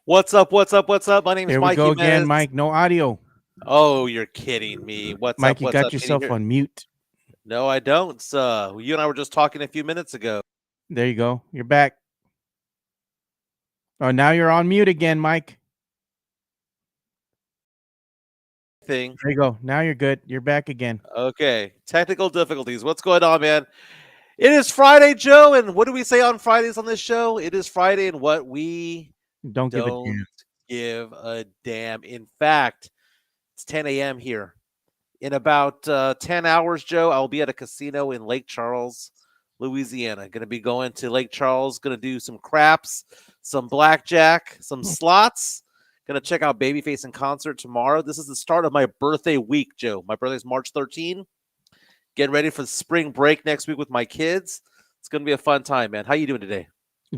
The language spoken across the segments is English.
What's up? What's up? What's up? My name is Here we Mike go again, Jimenez. Mike. No audio. Oh, you're kidding me. What's up? Mike, you What's got up? Can you yourself hear? on mute. No, I don't. You and I were just talking a few minutes ago. There you go. You're back. Oh, now you're on mute again, Mike. Thing. There you go. Now you're good. You're back again. Okay. Technical difficulties. What's going on, man? It is Friday, Joe. And what do we say on Fridays on this show? It is Friday, and what we Don't give a don't damn. give a damn. In fact, it's 10 a.m. here. In about 10 hours, Joe, I'll be at a casino in Lake Charles, Louisiana. Going to be going to Lake Charles, going to do some craps, some blackjack, some slots. Going to check out Babyface in concert tomorrow. This is the start of my birthday week, Joe. My birthday's March 13. Getting ready for the spring break next week with my kids. It's going to be a fun time, man. How you doing today?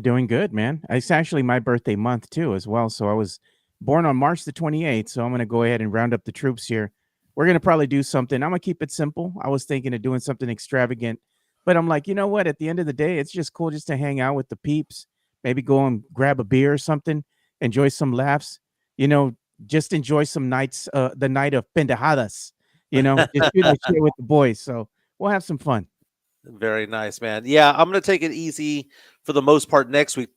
Doing good, man. It's actually my birthday month too, as well. So I was born on March the 28th. So I'm going to go ahead and round up the troops here. We're going to probably do something. I'm going to keep it simple. I was thinking of doing something extravagant, but I'm like, you know what? At the end of the day, it's just cool just to hang out with the peeps, maybe go and grab a beer or something, enjoy some laughs, you know, just enjoy some nights, the night of pendejadas, just do that shit with the boys. So we'll have some fun. Very nice, man. Yeah, I'm gonna take it easy for the most part next week.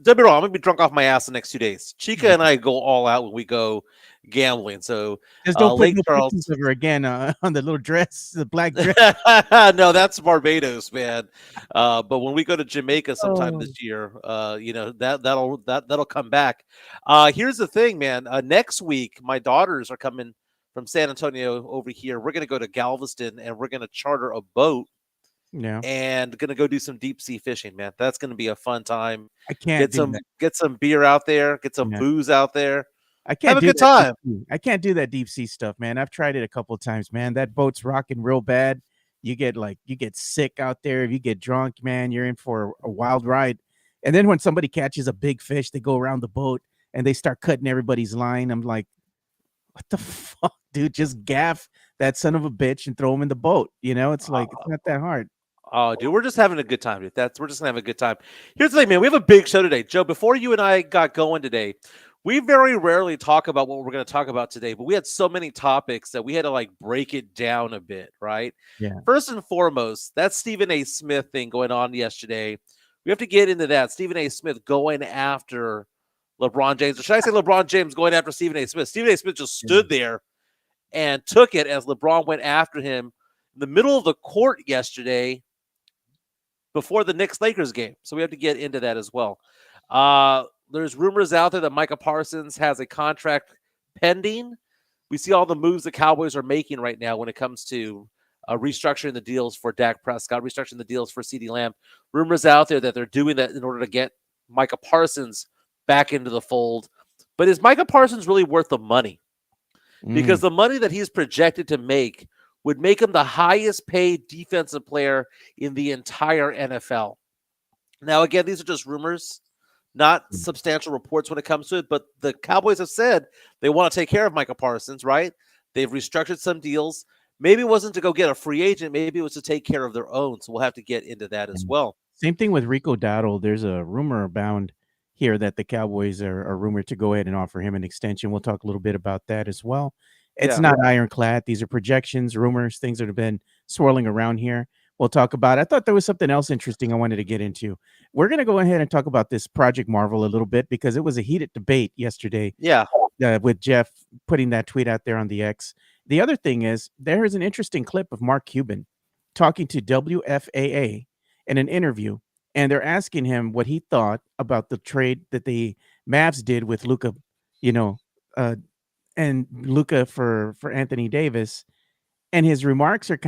Don't be wrong, I'm gonna be drunk off my ass the next 2 days. Chica and I go all out when we go gambling. So Just don't put Lake no Charles. pictures of her again on the little dress, the black dress. No, that's Barbados, man. But when we go to Jamaica sometime Oh, this year, that'll come back. Here's the thing, man. Next week, my daughters are coming from San Antonio over here. We're gonna go to Galveston and we're gonna charter a boat yeah. and gonna go do some deep sea fishing, man. That's gonna be a fun time. I can't Get do some that. get some beer out there, get some Yeah. booze out there, I have can't a do good that deep time. sea. I can't do that deep sea stuff, man. I've tried it a couple of times, man. That boat's rocking real bad. You get sick out there. If you get drunk, man, you're in for a wild ride. And then when somebody catches a big fish, they go around the boat and they start cutting everybody's line. I'm like, what the fuck, dude? Just gaff that son of a bitch and throw him in the boat. It's like it's not that hard. Oh, dude, we're just having a good time, dude. We're just gonna have a good time. Here's the thing, man. We have a big show today, Joe. Before you and I got going today, we very rarely talk about what we're going to talk about today, but we had so many topics that we had to like break it down a bit, right? Yeah. First and foremost, that Stephen A. Smith thing going on yesterday. We have to get into that. Stephen A. Smith going after LeBron James, or should I say LeBron James going after Stephen A. Smith? Stephen A. Smith just stood there and took it as LeBron went after him in the middle of the court yesterday before the Knicks Lakers game. So we have to get into that as well. There's rumors out there that Micah Parsons has a contract pending. We see all the moves the Cowboys are making right now when it comes to restructuring the deals for Dak Prescott, restructuring the deals for CeeDee Lamb. Rumors out there that they're doing that in order to get Micah Parsons back into the fold. But is Micah Parsons really worth the money? Because the money that he's projected to make would make him the highest paid defensive player in the entire NFL. Now, again, these are just rumors, not substantial reports when it comes to it, but the Cowboys have said they want to take care of Micah Parsons, right? They've restructured some deals. Maybe it wasn't to go get a free agent. Maybe it was to take care of their own. So we'll have to get into that as well. Same thing with Rico Dowdle. There's a rumor abound here that the Cowboys are rumored to go ahead and offer him an extension. We'll talk a little bit about that as well. It's not ironclad. These are projections, rumors, things that have been swirling around here. We'll talk about. I thought there was something else interesting I wanted to get into. We're going to go ahead and talk about this Project Marvel a little bit because it was a heated debate yesterday. Yeah. With Jeff putting that tweet out there on the X. The other thing is there is an interesting clip of Mark Cuban talking to WFAA in an interview, and they're asking him what he thought about the trade that the Mavs did with Luka, uh, and Luka for Anthony Davis, and his remarks are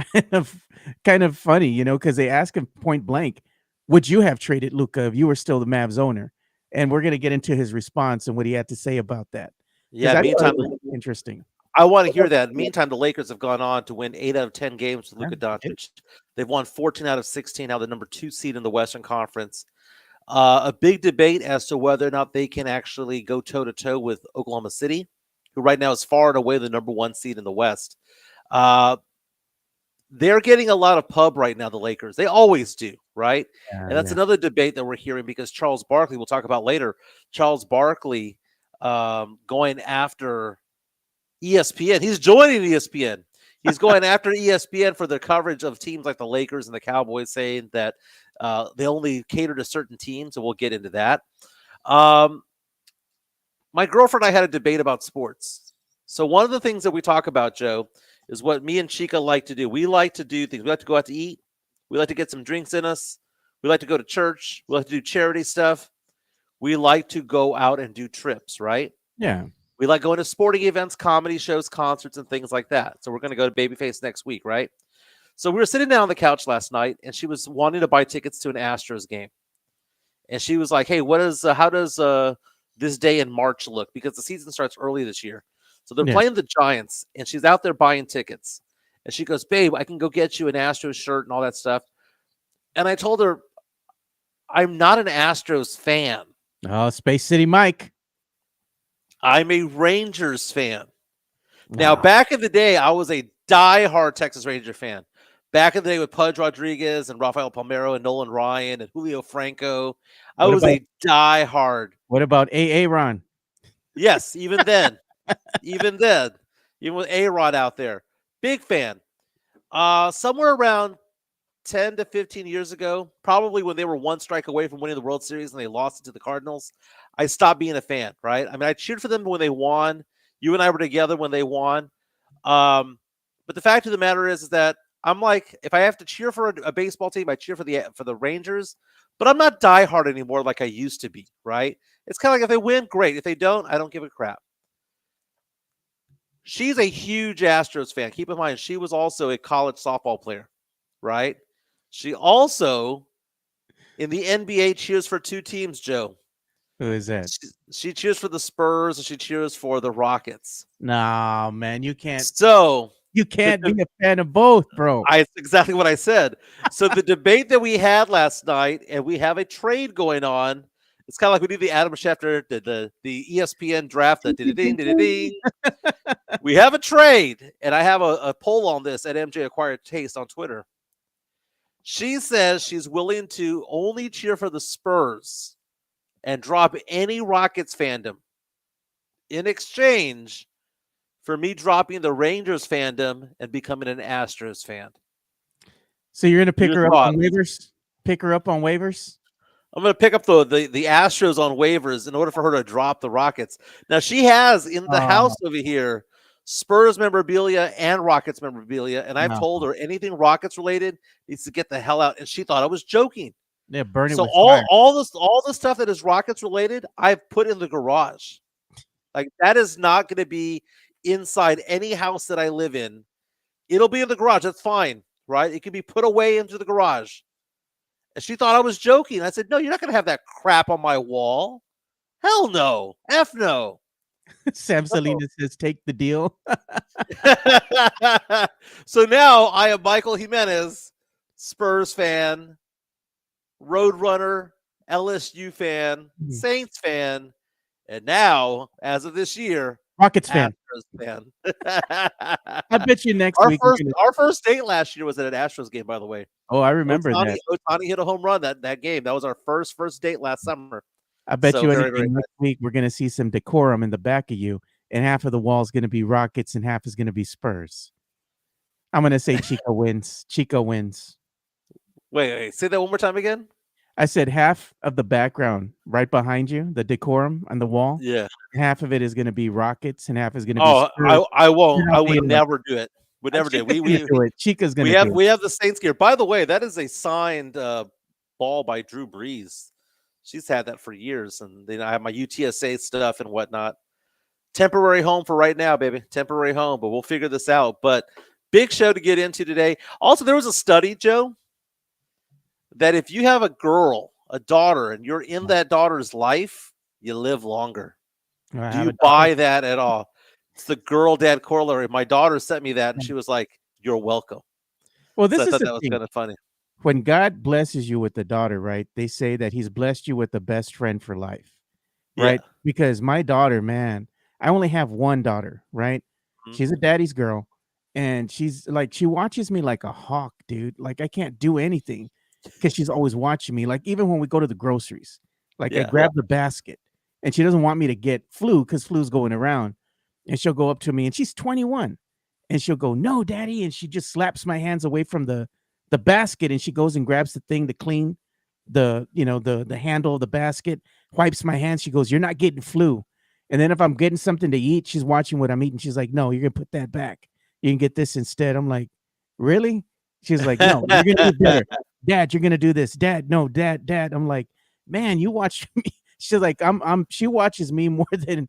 kind of funny, because they ask him point blank, "Would you have traded Luka if you were still the Mavs owner?" And we're gonna get into his response and what he had to say about that because Yeah. I thought Meantime, it was interesting. I want to hear that. Meantime, the Lakers have gone on to win 8 out of 10 games with Yeah, Luka they did. Doncic. They've won 14 out of 16, now the number 2 seed in the Western Conference. A big debate as to whether or not they can actually go toe-to-toe with Oklahoma City, who right now is far and away the number 1 seed in the West. They're getting a lot of pub right now, the Lakers. They always do, right? And that's Yeah. another debate that we're hearing because Charles Barkley, we'll talk about later, Charles Barkley going after ESPN. He's joining ESPN. He's going after ESPN for the coverage of teams like the Lakers and the Cowboys, saying that they only cater to certain teams, and we'll get into that. Um, my girlfriend and I had a debate about sports. So one of the things that we talk about, Joe, is what me and Chica like to do. We like to do things. We like to go out to eat. We like to get some drinks in us. We like to go to church. We like to do charity stuff. We like to go out and do trips, right? Yeah. We like going to sporting events, comedy shows, concerts, and things like that. So we're going to go to Babyface next week, right? So we were sitting down on the couch last night, and she was wanting to buy tickets to an Astros game. And she was like, "Hey, how does this day in March look? Because the season starts early this year. So they're Yeah. playing the Giants, and she's out there buying tickets. And she goes, "Babe, I can go get you an Astros shirt and all that stuff." And I told her, "I'm not an Astros fan. Oh, Space City Mike. I'm a Rangers fan." Now, Ah, back in the day, I was a diehard Texas Ranger fan. Back in the day with Pudge Rodriguez and Rafael Palmeiro and Nolan Ryan and Julio Franco, I what was about a diehard. AA Ron? Yes, even then, even then, even with A-Rod out there, big fan. Somewhere around 10 to 15 years ago, probably when they were one strike away from winning the World Series and they lost it to the Cardinals, I stopped being a fan, right? I mean, I cheered for them when they won. You and I were together when they won. But the fact of the matter is that I'm like, if I have to cheer for a baseball team, I cheer for the Rangers. But I'm not diehard anymore like I used to be, right? It's kind of like if they win, great. If they don't, I don't give a crap. She's a huge Astros fan. Keep in mind, she was also a college softball player, right? She also in the NBA cheers for two teams, Joe. Who is that? She cheers for the Spurs and she cheers for the Rockets. No, man, you can't So be a fan of both, bro. it's exactly what I said. So the debate that we had last night, and we have a trade going on. It's kind of like we do the Adam Schefter, the ESPN draft, the ding, ding, ding. We have a trade, and I have a poll on this at MJ Acquired Taste on Twitter. She says she's willing to only cheer for the Spurs and drop any Rockets fandom in exchange for me dropping the Rangers fandom and becoming an Astros fan. So you're gonna pick Your her up on thoughts? waivers? Pick her up on waivers? I'm going to pick up the Astros on waivers in order for her to drop the Rockets. Now, she has in the Oh, house over here Spurs memorabilia and Rockets memorabilia, and I've no. told her anything Rockets related needs to get the hell out. And she thought I was joking. Yeah, burn it So with fire. all the stuff that is Rockets related, I've put in the garage. Like that is not going to be inside any house that I live in. It'll be in the garage. That's fine, right? It can be put away into the garage. And she thought I was joking. I said, "No, you're not going to have that crap on my wall. Hell no. F no." Sam Salinas says, take the deal. So now I am Michael Jimenez, Spurs fan, Roadrunner, LSU fan, Saints fan, and now, as of this year, Rockets fan. Astros fan. I bet you next our week. our first date last year was at an Astros game, by the way. Oh, I remember that. Ohtani hit a home run that game. That was our first date last summer. I bet So you very, anything very next week we're gonna see some decorum in the back of you, and half of the wall is gonna be Rockets and half is gonna be Spurs. I'm gonna say Chico wins. Chico wins. Wait, say that one more time again. I said half of the background right behind you, the decorum on the wall. Yeah. Half of it is gonna be Rockets and half is gonna be Oh, Spurs. I won't. You're not I the would only one. never do it. Would never do it. Chica's gonna do it. Chica's gonna do it. We have the Saints gear. By the way, that is a signed ball by Drew Brees. She's had that for years, and then I have my UTSA stuff and whatnot. Temporary home for right now, baby. Temporary home, but we'll figure this out. But big show to get into today. Also, there was a study, Joe, that if you have a girl, a daughter, and you're in that daughter's life, you live longer. Oh, I Do have you a daughter. buy that at all? It's the girl dad corollary. My daughter sent me that, and she was like, "You're welcome." Well, So this I is thought the that was thing. kind of funny. When God blesses you with a daughter, right? They say that He's blessed you with the best friend for life, right? Yeah. Because my daughter, man, I only have one daughter, right? Mhm. She's a daddy's girl, and she's like, she watches me like a hawk, dude. Like I can't do anything because she's always watching me. Like even when we go to the groceries, like I Yeah. grab the basket, and she doesn't want me to get flu because flu's going around. And she'll go up to me, and she's 21, and she'll go, "No, daddy," and she just slaps my hands away from the basket, and she goes and grabs the thing to clean the handle of the basket, wipes my hands. She goes, "You're not getting flu." And then if I'm getting something to eat, she's watching what I'm eating. She's like, "No, you're gonna put that back. You can get this instead." I'm like, "Really?" She's like, "No, you're gonna do better. Dad, you're gonna do this. Dad, no, dad." I'm like, "Man, you watch me." She's like, she watches me more than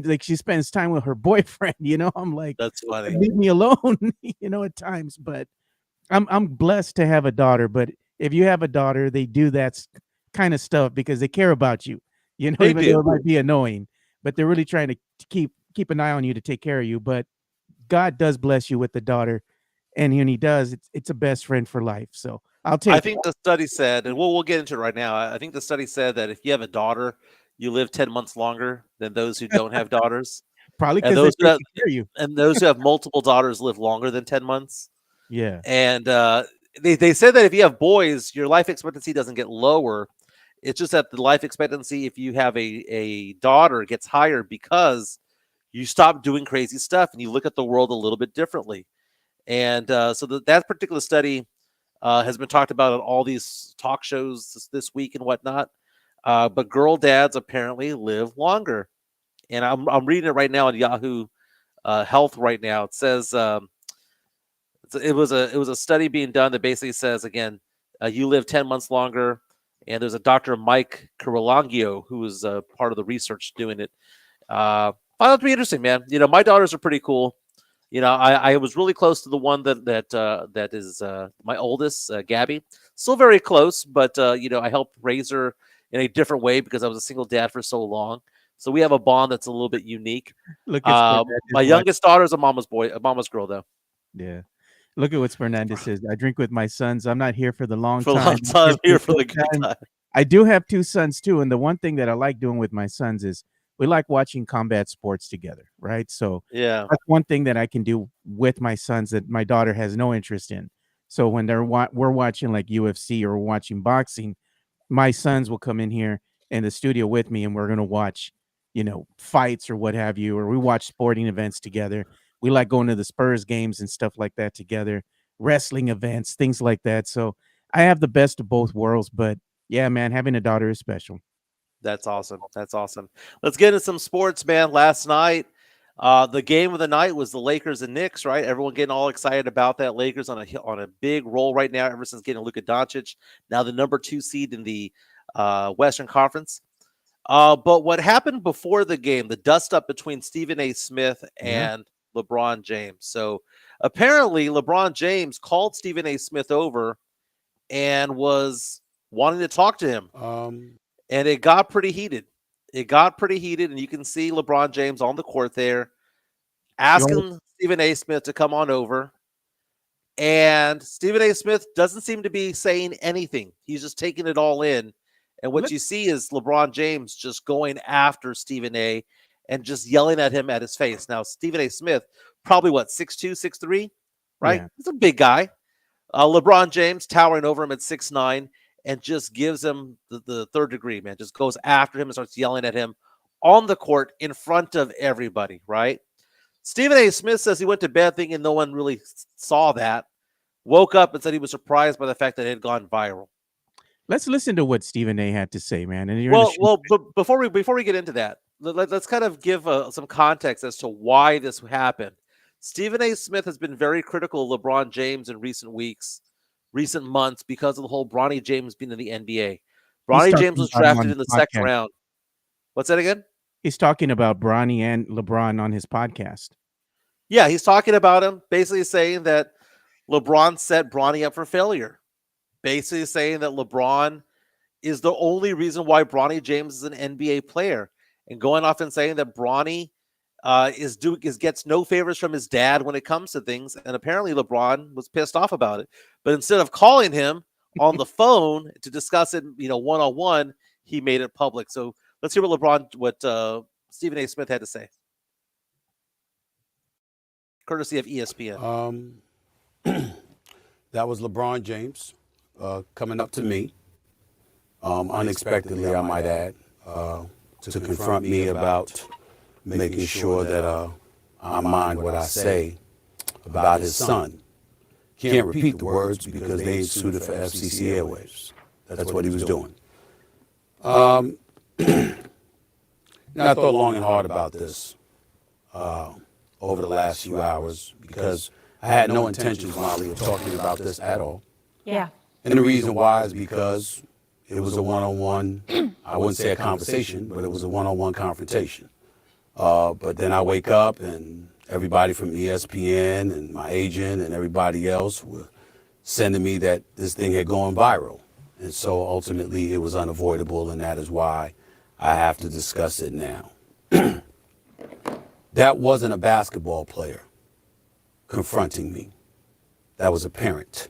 like she spends time with her boyfriend, I'm like, That's funny. leave me alone, at times. But I'm blessed to have a daughter. But if you have a daughter, they do that kind of stuff because they care about you, They even though do. it might be annoying, but they're really trying to keep an eye on you to take care of you. But God does bless you with the daughter, and when He does, it's a best friend for life. So I'll I take it. think the study said, and we'll get into it right now. I think the study said that if you have a daughter, you live 10 months longer than those who don't have daughters, Probably and because they're those who have taking care of you. multiple daughters live longer than 10 months. Yeah. And they said that if you have boys, your life expectancy doesn't get lower. It's just that the life expectancy, if you have a daughter, gets higher because you stop doing crazy stuff and you look at the world a little bit differently. And so that particular study has been talked about on all these talk shows this week and whatnot. But girl dads apparently live longer. And I'm reading it right now on Yahoo Health right now. It says it was a study being done that basically says again, you live 10 months longer. And there's a Dr. Mike Carolangio who was part of the research doing it. Found it to be interesting, man. My daughters are pretty cool. I was really close to the one that is my oldest, Gabby. Still very close, but I helped raise her in a different way because I was a single dad for so long. So we have a bond that's a little bit unique. Look at My Fernandez watch. youngest daughter is a mama's boy, a mama's girl, though. Yeah. Look at what Fernandez says. I drink with my sons. I'm not here for the long For a time. long I'm here time, for here the for good the good time. time. I do have 2 sons too, and the one thing that I like doing with my sons is we like watching combat sports together, right? So Yeah, that's one thing that I can do with my sons that my daughter has no interest in. So when we're watching like UFC or watching boxing, my sons will come in here in the studio with me and we're going to watch, fights or what have you, or we watch sporting events together. We like going to the Spurs games and stuff like that together, wrestling events, things like that. So I have the best of both worlds, but yeah, man, having a daughter is special. that's awesome. That's awesome. Let's get into some sports, man. Last night, the game of the night was the Lakers and Knicks, right? Everyone getting all excited about that. Lakers on a big roll right now, ever since getting Luka Doncic, now the number 2 seed in the Western Conference. But what happened before the game, the dust up between Stephen A. Smith Yeah. and LeBron James. So apparently, LeBron James called Stephen A. Smith over and was wanting to talk to him. And it got pretty heated. It got pretty heated, and you can see LeBron James on the court there You always, asking Stephen A. Smith to come on over. And Stephen A. Smith doesn't seem to be saying anything. He's just taking it all in. And what let you see is LeBron James just going after Stephen A. and just yelling at him at his face. Now, Stephen A. Smith, probably what, 6'2, 6'3, right? yeah. He's a big guy. LeBron James towering over him at 6'9" and just gives him the third degree, man. Just goes after him and starts yelling at him on the court in front of everybody, right? Stephen A. Smith says he went to bed thinking no one really saw that. Woke up and said he was surprised by the fact that it had gone viral. Let's listen to what Stephen A had to say, man. And you're in the Well, but before we get into that, let's kind of give some context as to why this happened. Stephen A. Smith has been very critical of LeBron James in recent weeks, recent months, because of the whole Bronny James being in the NBA. he's Bronny James talking was about him on drafted his in the second podcast. round. What's that again? He's talking about Bronny and LeBron on his podcast. Yeah, he's talking about him, basically saying that LeBron set Bronny up for failure. Basically saying that LeBron is the only reason why Bronny James is an NBA player, and going off and saying that Bronny gets no favors from his dad when it comes to things. And apparently LeBron was pissed off about it. But instead of calling him on the phone to discuss it, one on one, he made it public. So let's hear what Stephen A. Smith had to say, courtesy of ESPN. That was LeBron James coming up to me unexpectedly, I might add, to confront me about making sure that I mind what I say about his son. Can't repeat the words because they ain't suited for FCC airwaves. That's what he was doing. I thought long and hard about this over the last few hours because I had no intentions, Molly, of talking about this at all. Yeah. And the reason why is because it was a one-on-one, I wouldn't say a conversation, but it was a one-on-one confrontation. But then I wake up and everybody from ESPN and my agent and everybody else were sending me that this thing had gone viral. And so ultimately it was unavoidable, and that is why I have to discuss it now. That wasn't a basketball player confronting me. That was a parent.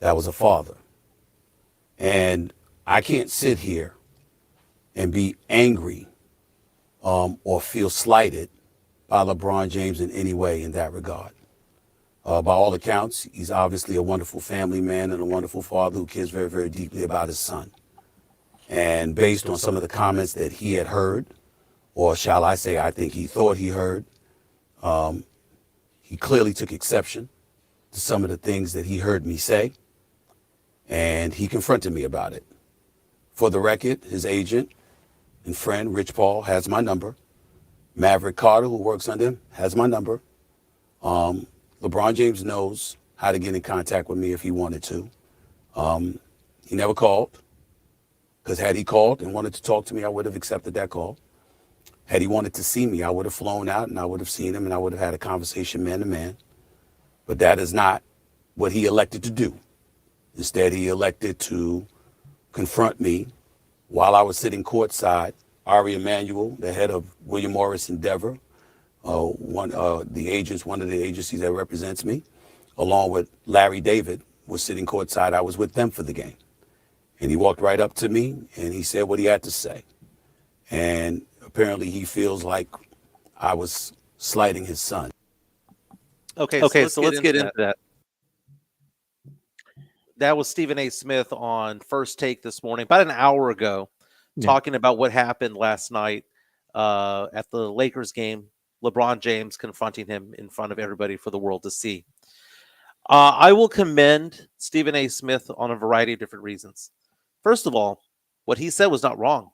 That was a father. And I can't sit here and be angry or feel slighted by LeBron James in any way in that regard. By all accounts, he's obviously a wonderful family man and a wonderful father who cares very, very deeply about his son. And based on some of the comments that he had heard, or shall I say, I think he thought he heard, he clearly took exception to some of the things that he heard me say, and he confronted me about it. For the record, his agent and friend, Rich Paul, has my number. Maverick Carter, who works under him, has my number. LeBron James knows how to get in contact with me if he wanted to. He never called, because had he called and wanted to talk to me, I would have accepted that call. Had he wanted to see me, I would have flown out and I would have seen him and I would have had a conversation man to man. But that is not what he elected to do. Instead, he elected to confront me while I was sitting courtside. Ari Emanuel, the head of William Morris Endeavor, one of the agencies that represents me, along with Larry David, was sitting courtside. I was with them for the game. And he walked right up to me and he said what he had to say. And apparently he feels like I was slighting his son. Okay, so let's get into that. That was Stephen A. Smith on First Take this morning, about an hour ago, talking about what happened last night at the Lakers game. LeBron James confronting him in front of everybody for the world to see. I will commend Stephen A. Smith on a variety of different reasons. First of all, what he said was not wrong.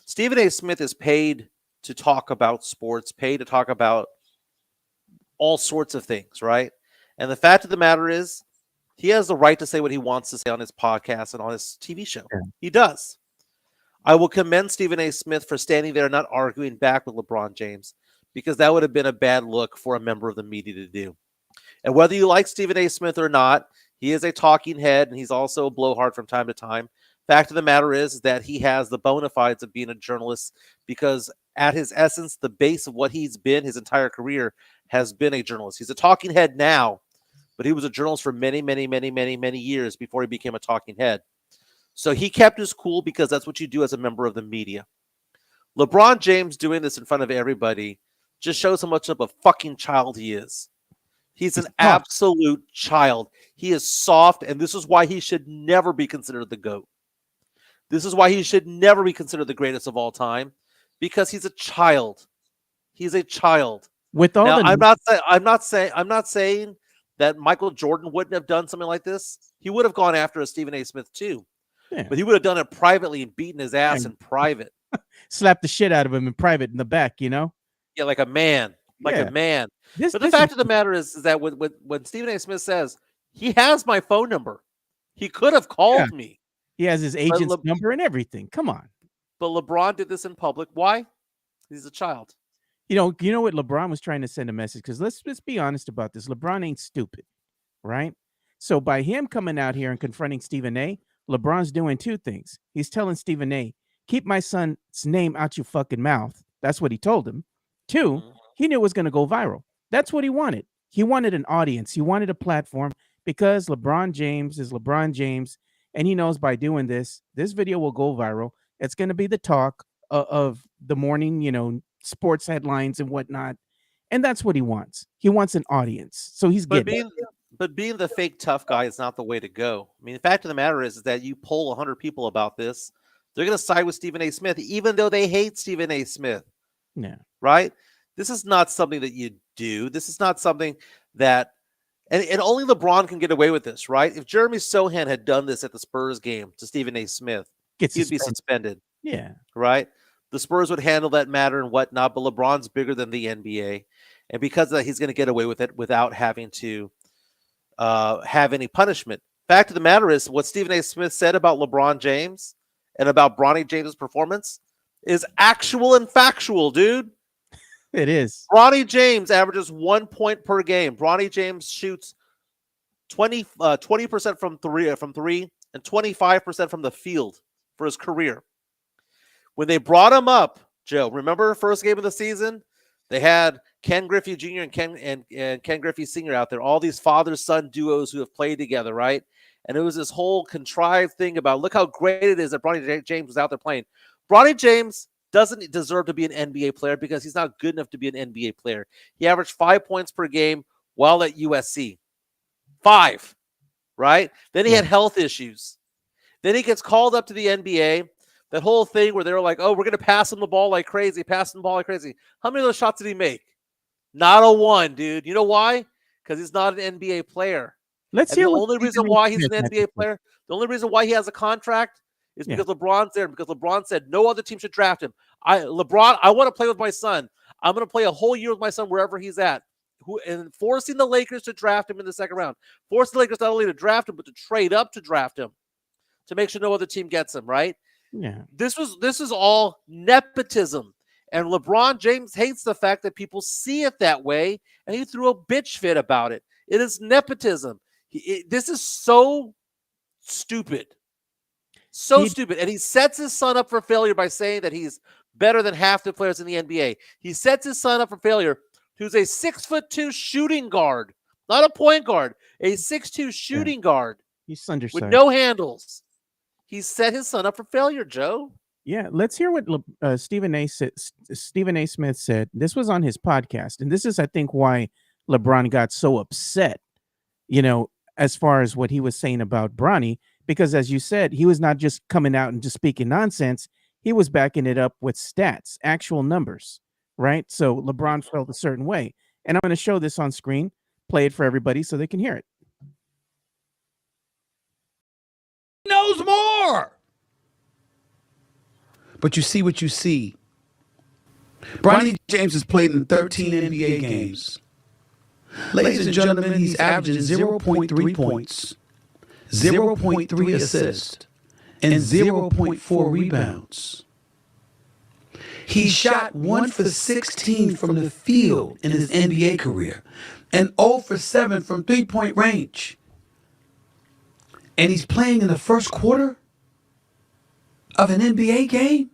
Stephen A. Smith is paid to talk about sports, paid to talk about all sorts of things, right? And the fact of the matter is, he has the right to say what he wants to say on his podcast and on his TV show. Yeah. He does. I will commend Stephen A. Smith for standing there and not arguing back with LeBron James, because that would have been a bad look for a member of the media to do. And whether you like Stephen A. Smith or not, he is a talking head and he's also a blowhard from time to time. Fact of the matter is that he has the bona fides of being a journalist, because at his essence, the base of what he's been his entire career has been a journalist. He's a talking head now, but he was a journalist for many, many, many, many, many years before he became a talking head. So he kept his cool, because that's what you do as a member of the media. LeBron James doing this in front of everybody just shows how much of a fucking child he is. He's an absolute child. He is soft, and this is why he should never be considered the GOAT. This is why he should never be considered the greatest of all time, because he's a child. He's a child. With all now, I'm not saying that Michael Jordan wouldn't have done something like this. He would have gone after a Stephen A. Smith too. Yeah. But he would have done it privately and beaten his ass in private. Slapped the shit out of him in private in the back, you know? Yeah, like a man. Like a man. But the fact of the matter is that when Stephen A. Smith says, he has my phone number, he could have called me. He has his agent's number and everything. Come on. But LeBron did this in public. Why? He's a child. You know what LeBron was trying to send a message, because let's be honest about this. LeBron ain't stupid, right? So by him coming out here and confronting Stephen A., LeBron's doing two things. He's telling Stephen A., keep my son's name out your fucking mouth. That's what he told him. Two, he knew it was going to go viral. That's what he wanted. He wanted an audience. He wanted a platform, because LeBron James is LeBron James, and he knows by doing this video will go viral. It's going to be the talk of the morning, sports headlines and whatnot. And that's what he wants. He wants an audience. So he's getting it. But being the fake tough guy is not the way to go. I mean, the fact of the matter is that you poll 100 people about this, They're going to side with Stephen A. Smith, even though they hate Stephen A. Smith. Yeah. Right? This is not something that you do. This is not something that, and only LeBron can get away with this, right? If Jeremy Sohan had done this at the Spurs game to Stephen A. Smith, he'd be suspended. Yeah. Right? The Spurs would handle that matter and whatnot, but LeBron's bigger than the NBA. And because of that, he's going to get away with it without having to have any punishment. Fact of the matter is, what Stephen A. Smith said about LeBron James and about Bronny James' performance is actual and factual, dude. It is. Bronny James averages 1 point per game. Bronny James shoots 20% from three and 25% from the field for his career. When they brought him up, Joe, remember first game of the season? They had Ken Griffey Jr. and Ken Griffey Sr. out there, all these father-son duos who have played together, right? And it was this whole contrived thing about, look how great it is that Bronny James was out there playing. Bronny James doesn't deserve to be an NBA player because he's not good enough to be an NBA player. He averaged 5 points per game while at USC. 5, right? Then he had health issues. Then he gets called up to the NBA. That whole thing where they were like, oh, we're going to pass him the ball like crazy, pass him the ball like crazy. How many of those shots did he make? Not a one, dude. You know why? Because he's not an NBA player. Let's hear the only reason why he's an NBA player, the only reason why he has a contract is because LeBron's there, because LeBron said no other team should draft him. LeBron, I want to play with my son. I'm going to play a whole year with my son wherever he's at. And forcing the Lakers to draft him in the second round. Forcing the Lakers not only to draft him, but to trade up to draft him to make sure no other team gets him, right? Yeah. This is all nepotism. And LeBron James hates the fact that people see it that way, and he threw a bitch fit about it. It is nepotism. This is so stupid. So stupid. And he sets his son up for failure by saying that he's better than half the players in the NBA. He sets his son up for failure, who's a 6'2" shooting guard, not a point guard, a 6'2" shooting guard. He's undersized with no handles. He set his son up for failure, Joe. Yeah, let's hear what Stephen A. Smith said. This was on his podcast, and this is, I think, why LeBron got so upset, as far as what he was saying about Bronny, because as you said, he was not just coming out and just speaking nonsense. He was backing it up with stats, actual numbers, right? So LeBron felt a certain way. And I'm going to show this on screen, play it for everybody so they can hear it. Knows more. But you see what you see. Bronny James has played in 13 NBA games. Ladies and gentlemen, he's averaging 0.3 points, 0.3 assists, and 0.4 rebounds. He shot 1 for 16 from the field in his NBA career and 0 for 7 from three-point range. And he's playing in the first quarter of an NBA game?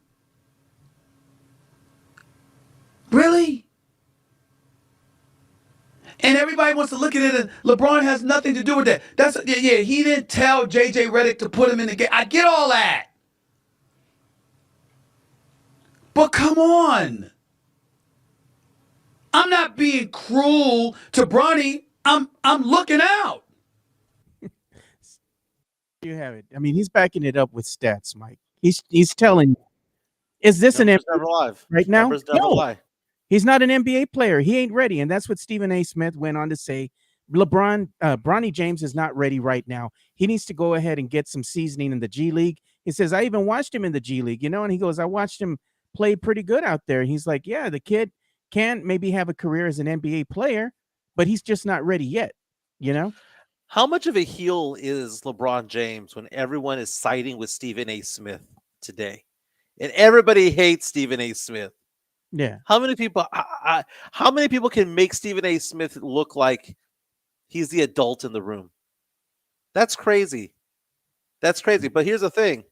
Really? And everybody wants to look at it and LeBron has nothing to do with that. He didn't tell JJ Redick to put him in the game. I get all that. But come on. I'm not being cruel to Bronny. I'm looking out. You have it. I mean, he's backing it up with stats, Mike. He's telling you, is this Numbers an never lie. right now? Numbers never lie. He's not an NBA player. He ain't ready. And that's what Stephen A. Smith went on to say. Bronny James is not ready right now. He needs to go ahead and get some seasoning in the G League. He says, I even watched him in the G League, and he goes, I watched him play pretty good out there. And he's like, yeah, the kid can maybe have a career as an NBA player, but he's just not ready yet, How much of a heel is LeBron James when everyone is siding with Stephen A. Smith today? And everybody hates Stephen A. Smith. Yeah. How many people can make Stephen A. Smith look like he's the adult in the room? That's crazy. That's crazy. But here's the thing.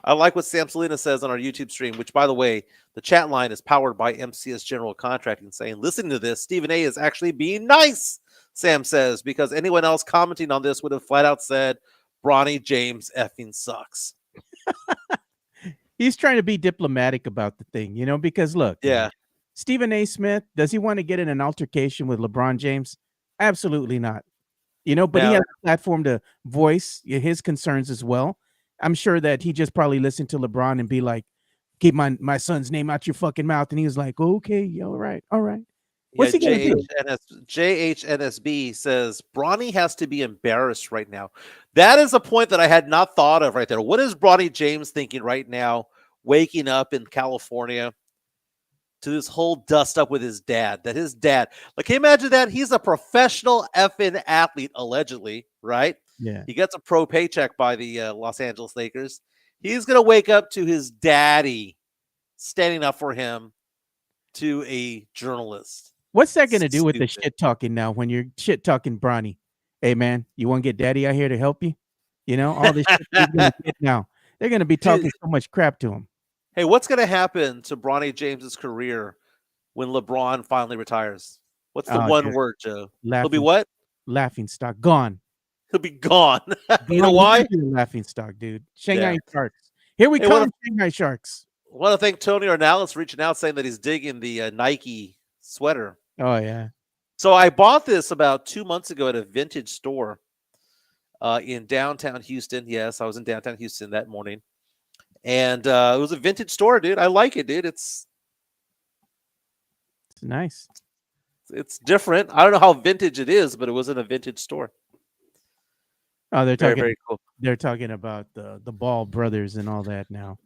I like what Sam Salina says on our YouTube stream, which, by the way, the chat line is powered by MCS General Contracting, saying, listening to this, Stephen A. is actually being nice, Sam says, because anyone else commenting on this would have flat out said, Bronny James effing sucks. He's trying to be diplomatic about the thing, because look, Stephen A. Smith, does he want to get in an altercation with LeBron James? Absolutely not. But he has a platform to voice his concerns as well. I'm sure that he just probably listened to LeBron and be like, keep my son's name out your fucking mouth. And he was like, okay, all right, all right. Yeah, What's he gonna do? JHNSB says Bronny has to be embarrassed right now. That is a point that I had not thought of right there. What is Bronny James thinking right now, waking up in California to this whole dust up with his dad? That his dad, like, can you imagine that? He's a professional effing athlete, allegedly, right? Yeah. He gets a pro paycheck by the Los Angeles Lakers. He's gonna wake up to his daddy standing up for him to a journalist. What's that gonna do with the Stupid. shit talking now when you're shit talking Bronny? Hey man, you want to get daddy out here to help you? You know, all this shit he's gonna get now. They're gonna be Dude, talking so much crap to him. hey, what's going to happen to Bronny James's career when LeBron finally retires? What's the Oh, one dude, word, Joe? He'll be laughing what? laughing stock gone. He'll be gone. You know Gone why? will be a laughing stock, dude. Shanghai Yeah. Sharks. Here we Hey, come, Shanghai Sharks. want to thank Tony Ornalis for reaching out saying that he's digging the Nike sweater. Oh yeah. So I bought this about 2 months ago at a vintage store in downtown Houston. Yes, I was in downtown Houston that morning. And it was a vintage store, dude. I like it, dude. It's nice. It's different. I don't know how vintage it is, but it was in a vintage store. Oh, they're Very, talking very cool. they're talking about the Ball brothers and all that now.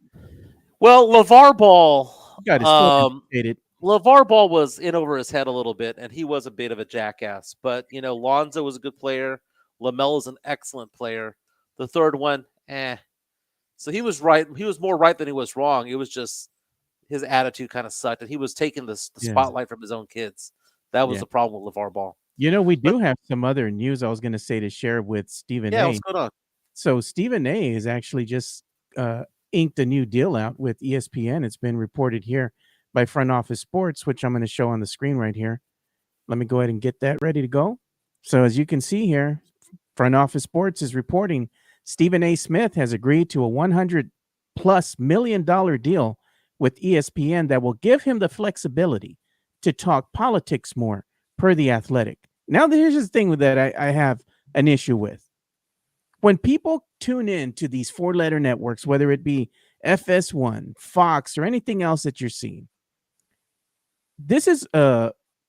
Well, LeVar Ball, Got his foot amputated. LeVar Ball was in over his head a little bit, and he was a bit of a jackass. But, you know, Lonzo was a good player. LaMelo's an excellent player. The third one, So he was right. He was more right than he was wrong. It was just his attitude kind of sucked, and he was taking the Yeah. spotlight from his own kids. That was Yeah. the problem with LeVar Ball. You know, we do have some other news I was going to say to share with Stephen Yeah, A. what's going on? So Stephen A. has actually just inked a new deal out with ESPN. It's been reported here by Front Office Sports, which I'm going to show on the screen right here. Let me go ahead and get that ready to go. So as you can see here, Front Office Sports is reporting Stephen A. Smith has agreed to a $100+ million deal with ESPN that will give him the flexibility to talk politics more, per The Athletic. Now, here's the thing with that I have an issue with. When people tune in to these four-letter networks, whether it be FS1, Fox, or anything else that you're seeing, this is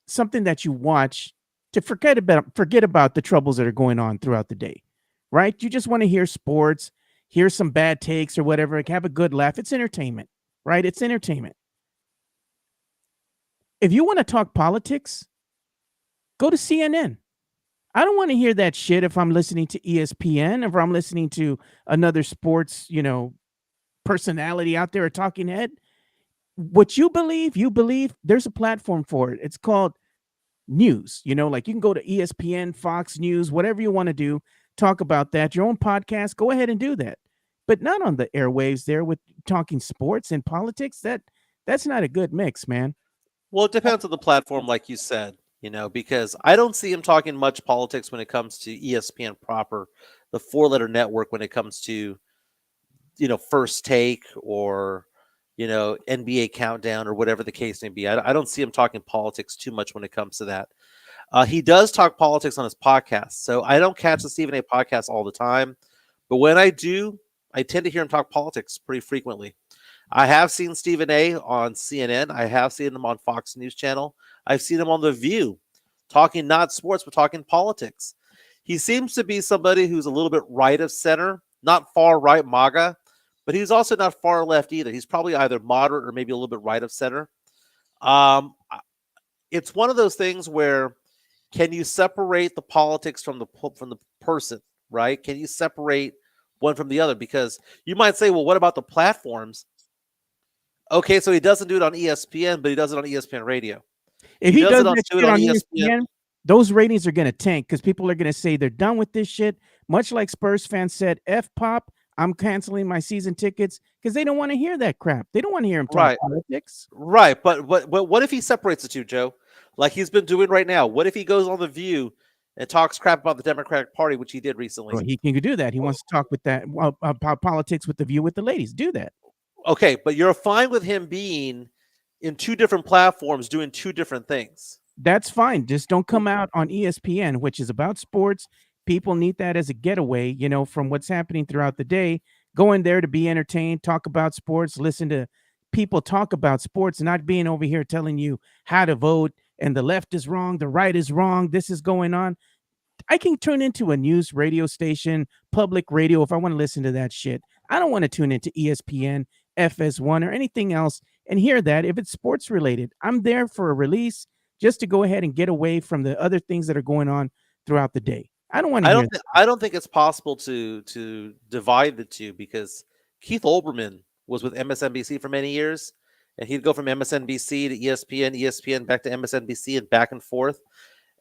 something that you watch to forget about the troubles that are going on throughout the day, right? You just want to hear sports, hear some bad takes or whatever, like have a good laugh. It's entertainment, right? It's entertainment. If you want to talk politics, go to CNN. I don't want to hear that shit if I'm listening to ESPN, if I'm listening to another sports, personality out there, a talking head. What you believe, there's a platform for it. It's called news. Like you can go to ESPN, Fox News, whatever you want to do, talk about that. Your own podcast, go ahead and do that. But not on the airwaves there with talking sports and politics. That's not a good mix, man. Well, it depends on the platform, like you said, because I don't see him talking much politics when it comes to ESPN proper, the four-letter network, when it comes to, First Take or, NBA Countdown or whatever the case may be. I don't see him talking politics too much when it comes to that. He does talk politics on his podcast. So I don't catch the Stephen A podcast all the time. But when I do, I tend to hear him talk politics pretty frequently. I have seen Stephen A on CNN. I have seen him on Fox News Channel. I've seen him on The View talking not sports, but talking politics. He seems to be somebody who's a little bit right of center, not far right MAGA, but he's also not far left either. He's probably either moderate or maybe a little bit right of center. It's one of those things where can you separate the politics from the person, right? Can you separate one from the other? Because you might say, well, what about the platforms? Okay, so he doesn't do it on ESPN, but he does it on ESPN Radio. If he does that shit on ESPN, those ratings are going to tank because people are going to say they're done with this shit. Much like Spurs fans said, F pop, I'm canceling my season tickets because they don't want to hear that crap. They don't want to hear him talk politics. Right, but what if he separates the two, Joe? Like he's been doing right now. What if he goes on The View and talks crap about the Democratic Party, which he did recently? Well, he can do that. He wants to talk with that about politics with The View with the ladies. Do that. Okay, but you're fine with him being in two different platforms doing two different things. That's fine. Just don't come out on ESPN, which is about sports. People need that as a getaway, from what's happening throughout the day. going there to be entertained, talk about sports, listen to people talk about sports, not being over here telling you how to vote and the left is wrong, the right is wrong, this is going on. I can tune into a news radio station, public radio, if I want to listen to that shit. I don't want to tune into ESPN, FS1, or anything else and hear that if it's sports related. I'm there for a release just to go ahead and get away from the other things that are going on throughout the day. I don't want to hear that. I don't think it's possible to divide the two, because Keith Olbermann was with MSNBC for many years, and he'd go from MSNBC to ESPN, ESPN back to MSNBC, and back and forth.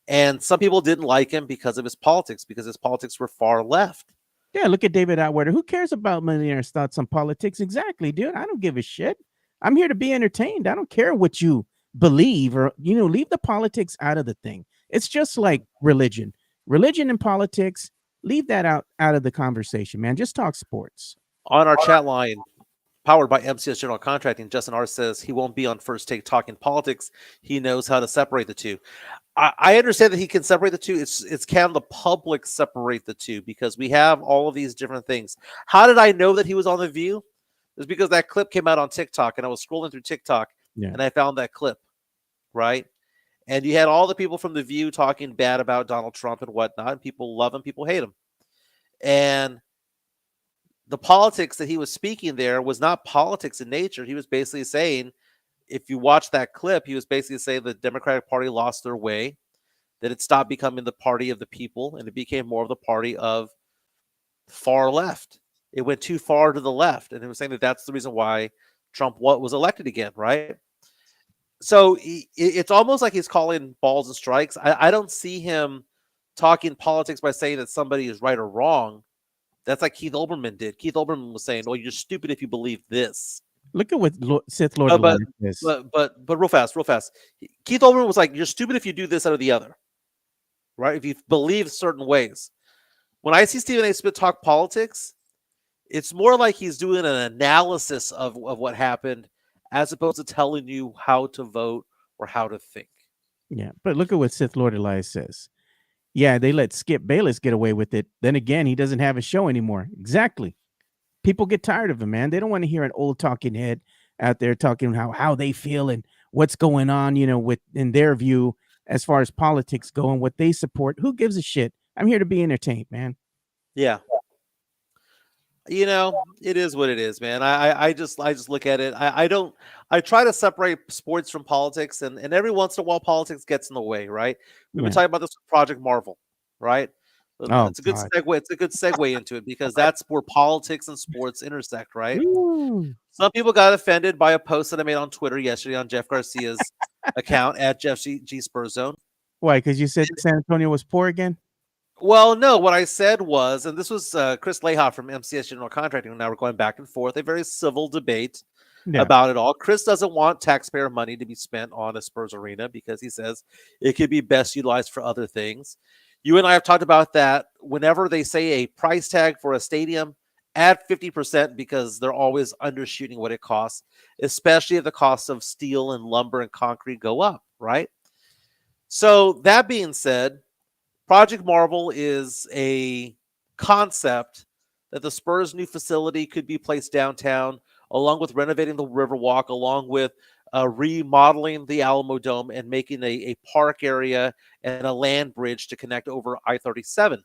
And some people didn't like him because of his politics, because his politics were far left. Yeah, look at David Atwater. Who cares about millionaires' thoughts on politics? Exactly, dude. I don't give a shit. I'm here to be entertained. I don't care what you believe, or leave the politics out of the thing. It's just like religion and politics. Leave that out of the conversation, man. Just talk sports. On our chat line, powered by MCS General Contracting, Justin R says he won't be on First Take talking politics. He knows how to separate the two. I understand that he can separate the two. It's can the public separate the two, because we have all of these different things. How did I know that he was on The View? It's because that clip came out on TikTok, and I was scrolling through TikTok, and I found that clip, right? And you had all the people from The View talking bad about Donald Trump and whatnot, and people love him, people hate him. And the politics that he was speaking there was not politics in nature. He was basically saying, if you watch that clip, he was basically saying the Democratic Party lost their way, that it stopped becoming the party of the people, and it became more of the party of far left. It went too far to the left, and he was saying that that's the reason why Trump was elected again, right? So it's almost like he's calling balls and strikes. I don't see him talking politics by saying that somebody is right or wrong. That's like Keith Olbermann did. Keith Olbermann was saying, "Oh, you're stupid if you believe this." Look at what Sith Lord is. But real fast. Keith Olbermann was like, "You're stupid if you do this out of the other, right? If you believe certain ways." When I see Stephen A. Smith talk politics, it's more like he's doing an analysis of what happened, as opposed to telling you how to vote or how to think. Yeah, but look at what Sith Lord Elias says. Yeah, they let Skip Bayless get away with it. Then again, he doesn't have a show anymore. Exactly. People get tired of him, man. They don't want to hear an old talking head out there talking how they feel and what's going on, with in their view as far as politics go and what they support. Who gives a shit? I'm here to be entertained, man. Yeah. It is what it is, man. I just look at it. I try to separate sports from politics, and every once in a while politics gets in the way, right? We've been talking about this with Project Marvel, right? It's a good segue. It's a good segue into it, because that's where politics and sports intersect, right? Ooh. Some people got offended by a post that I made on Twitter yesterday on Jeff Garcia's account at Jeff G Spurs Zone. Why? Because you said San Antonio was poor again? Well, no, what I said was, and this was Chris Lahoff from MCS General Contracting, and now we're going back and forth, a very civil debate about it all. Chris doesn't want taxpayer money to be spent on a Spurs arena, because he says it could be best utilized for other things. You and I have talked about that. Whenever they say a price tag for a stadium, add 50%, because they're always undershooting what it costs, especially if the costs of steel and lumber and concrete go up, right? So that being said, Project Marvel is a concept that the Spurs' new facility could be placed downtown, along with renovating the Riverwalk, along with remodeling the Alamo Dome and making a park area and a land bridge to connect over I-37.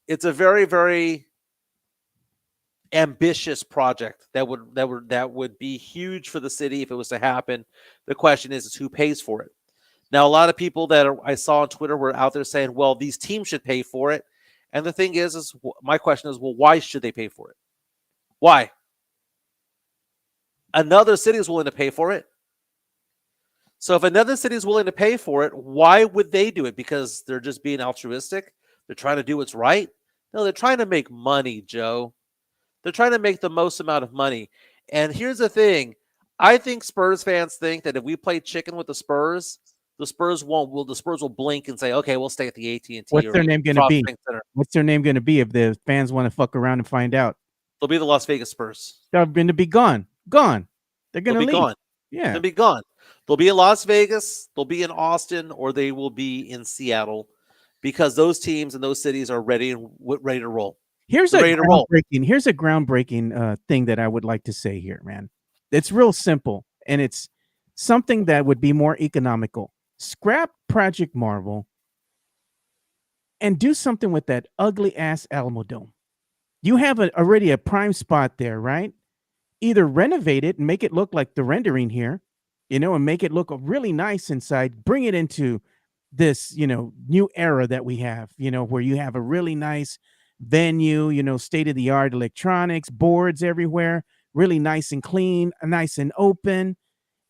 It's a very, very ambitious project that would be huge for the city if it was to happen. The question is who pays for it? Now, a lot of people that I saw on Twitter were out there saying, well, these teams should pay for it. And the thing is my question is, well, why should they pay for it? Why? Another city is willing to pay for it. So if another city is willing to pay for it, why would they do it? Because they're just being altruistic? They're trying to do what's right? No, they're trying to make money, Joe. They're trying to make the most amount of money. And here's the thing. I think Spurs fans think that if we play chicken with the Spurs will blink and say, okay, we'll stay at the AT&T. What's their name going to be? What's their name going to be if the fans want to fuck around and find out? They'll be the Las Vegas Spurs. They're going to be gone. They're going to leave. Gone. Yeah. They'll be gone. They'll be in Las Vegas, they'll be in Austin, or they will be in Seattle, because those teams and those cities are ready to roll. Here's They're a ready to roll. groundbreaking thing that I would like to say here, man. It's real simple, and it's something that would be more economical. Scrap Project Marvel and do something with that ugly ass Alamo Dome. You have already a prime spot there, right? Either renovate it and make it look like the rendering here, and make it look really nice inside. Bring it into this, new era that we have, where you have a really nice venue, state of the art electronics, boards everywhere, really nice and clean, nice and open.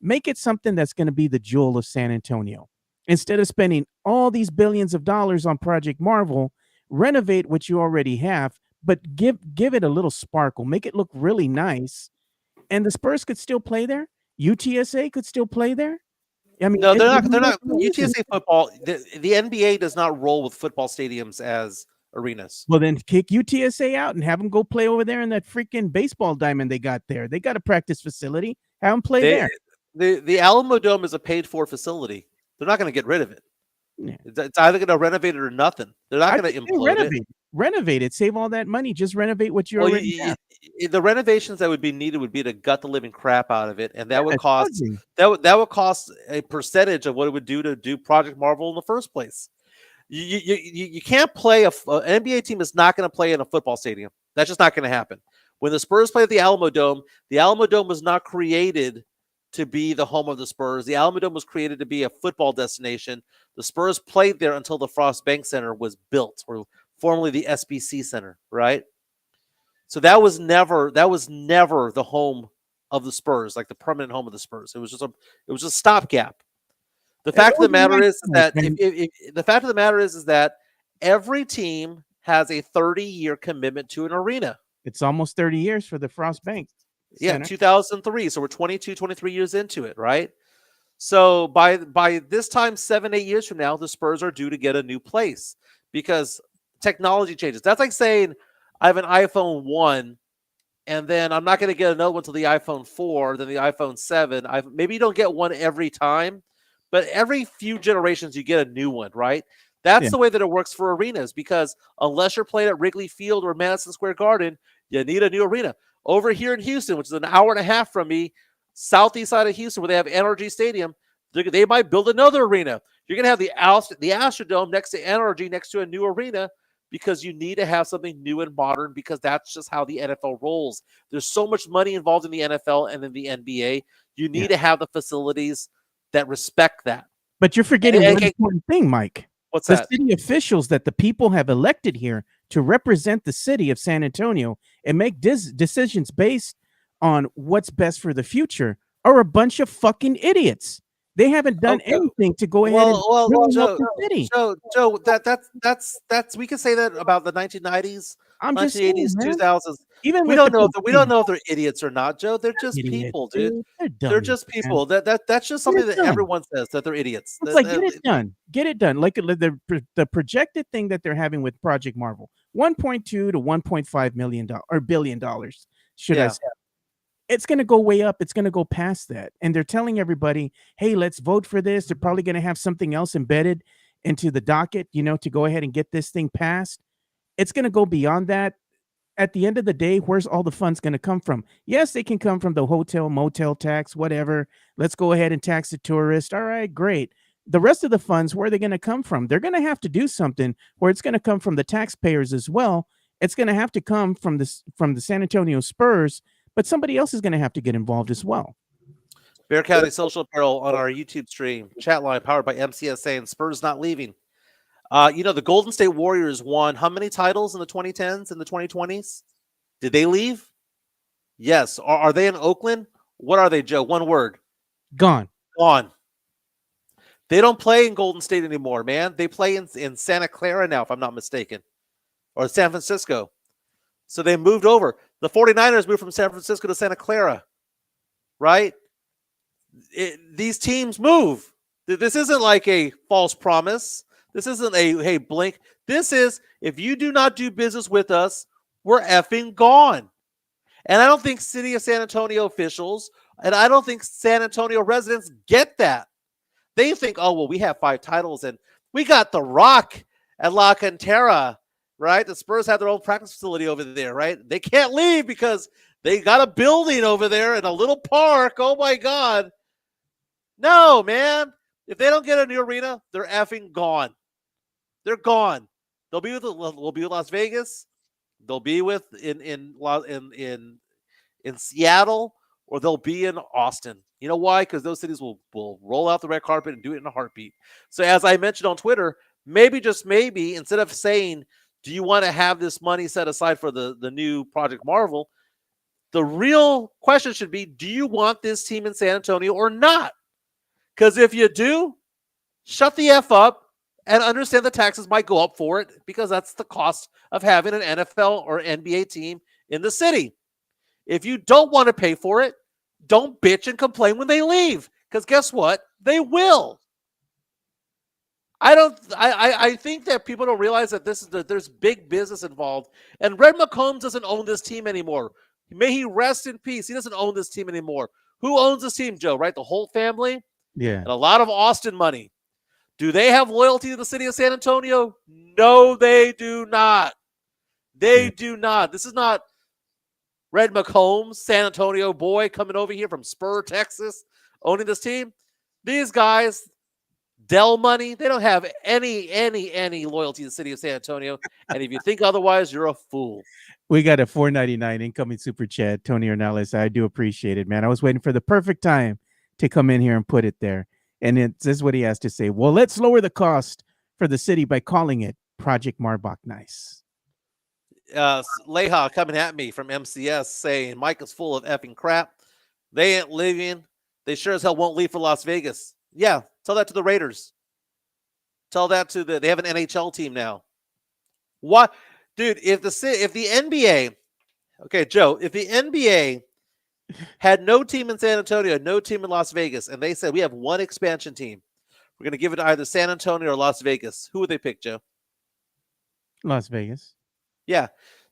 Make it something that's going to be the jewel of San Antonio. Instead of spending all these billions of dollars on Project Marvel, renovate what you already have, but give it a little sparkle, make it look really nice, and the Spurs could still play there. UTSA could still play there. I mean, No, they're not. it They're makes not. no reason. UTSA football. The NBA does not roll with football stadiums as arenas. Well, then kick UTSA out and have them go play over there in that freaking baseball diamond they got there. They got a practice facility. Have them play They there. the Alamo Dome is a paid for facility. They're not going to get rid of it. Yeah. It's either going to renovate it or nothing. They're not I going to think they implode it. renovate it. Save all that money. Just renovate what you Well, already have. the renovations that would be needed would be to gut the living crap out of it, and that would Yeah, cost charging. that would cost a percentage of what it would do to do Project Marvel in the first place. You can't play an NBA team is not going to play in a football stadium. That's just not going to happen. When the Spurs play at the Alamo Dome was not created to be the home of the Spurs. The Alamo Dome was created to be a football destination. The Spurs played there until the Frost Bank Center was built, or formerly the SBC Center, right? So that was never the home of the Spurs, like the permanent home of the Spurs. It was just a stopgap. The fact of the matter is that every team has a 30-year commitment to an arena. It's almost 30 years for the Frost Bank Yeah, Center. 2003. So we're 22, 23 years into it, right? So by this time, 7-8 years from now, the Spurs are due to get a new place because technology changes. That's like saying I have an iPhone 1 and then I'm not going to get another one until the iPhone 4, then the iPhone 7. Maybe you don't get one every time, but every few generations you get a new one, right? That's the way that it works for arenas because unless you're playing at Wrigley Field or Madison Square Garden, you need a new arena. Over here in Houston, which is an hour and a half from me, southeast side of Houston, where they have NRG Stadium, they might build another arena. You're going to have the Astrodome next to NRG, next to a new arena, because you need to have something new and modern because that's just how the NFL rolls. There's so much money involved in the NFL and in the NBA. You need to have the facilities that respect that. But you're forgetting one important thing, Mike. What's the that? City officials that the people have elected here to represent the city of San Antonio and make decisions based on what's best for the future are a bunch of fucking idiots. They haven't done anything to go ahead and really help the city. Joe, that's we can say that about the 1990s, I'm 1980s, just saying, 2000s. Even We don't know if they're idiots or not, Joe. They're just idiots, people, dude. They're dumb. They're just people. That's just something that everyone says, that they're idiots. It's like get it done. Like the projected thing that they're having with Project Marvel, $1.2 to $1.5 million or billion dollars, should I say? It's going to go way up. It's going to go past that. And they're telling everybody, hey, let's vote for this. They're probably going to have something else embedded into the docket, to go ahead and get this thing passed. It's going to go beyond that. At the end of the day, where's all the funds going to come from? Yes, they can come from the hotel, motel tax, whatever. Let's go ahead and tax the tourist. All right, great. The rest of the funds, where are they going to come from? They're going to have to do something where it's going to come from the taxpayers as well. It's going to have to come from the San Antonio Spurs, but somebody else is going to have to get involved as well. Bear County Social Apparel on our YouTube stream chat line powered by MCSA and Spurs not leaving. The Golden State Warriors won how many titles in the 2010s and the 2020s? Did they leave? Yes. Are they in Oakland? What are they, Joe? One word. Gone. They don't play in Golden State anymore, man. They play in Santa Clara now, if I'm not mistaken, or San Francisco. So they moved over. The 49ers moved from San Francisco to Santa Clara, right? These teams move. This isn't like a false promise. This isn't a, hey, blink. This is, if you do not do business with us, we're effing gone. And I don't think City of San Antonio officials and I don't think San Antonio residents get that. They think, oh, well, we have 5 titles and we got The Rock at La Cantera right? The Spurs have their own practice facility over there, right? They can't leave because they got a building over there in a little park. Oh my God. No, man. If they don't get a new arena, they're effing gone. They're gone. They'll be with Las Vegas. They'll be with in Seattle, or they'll be in Austin. You know why? Because those cities will roll out the red carpet and do it in a heartbeat. So as I mentioned on Twitter, maybe, just maybe, instead of saying, do you want to have this money set aside for the new Project Marvel, the real question should be, do you want this team in San Antonio or not? Because if you do, shut the F up and understand the taxes might go up for it, because that's the cost of having an NFL or NBA team in the city. If you don't want to pay for it, don't bitch and complain when they leave, because guess what? They will. I think that people don't realize that there's big business involved, and Red McCombs doesn't own this team anymore. May he rest in peace. He doesn't own this team anymore. Who owns this team, Joe? Right, the whole family. Yeah, And a lot of Austin money. Do they have loyalty to the city of San Antonio? No, they do not. They do not. This is not Red McCombs, San Antonio boy, coming over here from Spur, Texas, owning this team. These guys, Dell money, they don't have any loyalty to the city of San Antonio. And if you think otherwise, you're a fool. we got a $4.99 incoming super chat, Tony Ornelas. I do appreciate it, man. I was waiting for the perfect time to come in here and put it there. And this is what he has to say. Well, let's lower the cost for the city by calling it Project Marbach Nice. Leha coming at me from MCS saying Mike is full of effing crap. They ain't leaving. They sure as hell won't leave for Las Vegas. Yeah, tell that to the Raiders. Tell that to they have an NHL team now. What, dude? If the NBA, okay, Joe, if the NBA had no team in San Antonio, no team in Las Vegas, and they said we have one expansion team, we're going to give it to either San Antonio or Las Vegas, who would they pick, Joe? Las Vegas. Yeah.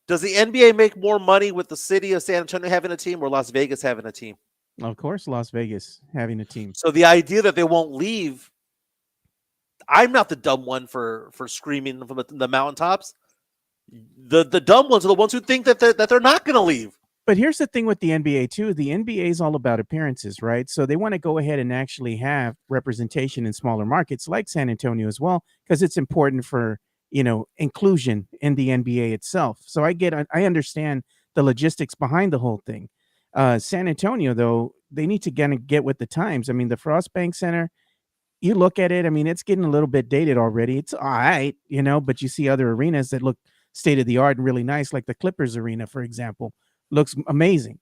Does the NBA make more money with the city of San Antonio having a team or Las Vegas having a team? Of course, Las Vegas having a team. So the idea that they won't leave, I'm not the dumb one for screaming from the mountaintops. The dumb ones are the ones who think that they're not going to leave. But here's the thing with the NBA too. The NBA is all about appearances, right? So they want to go ahead and actually have representation in smaller markets like San Antonio as well, because it's important for, inclusion in the NBA itself. So I understand the logistics behind the whole thing. San Antonio, though, they need to get with the times. I mean, the Frostbank Center, you look at it, I mean, it's getting a little bit dated already. It's all right, but you see other arenas that look state of the art and really nice, like the Clippers arena, for example, looks amazing.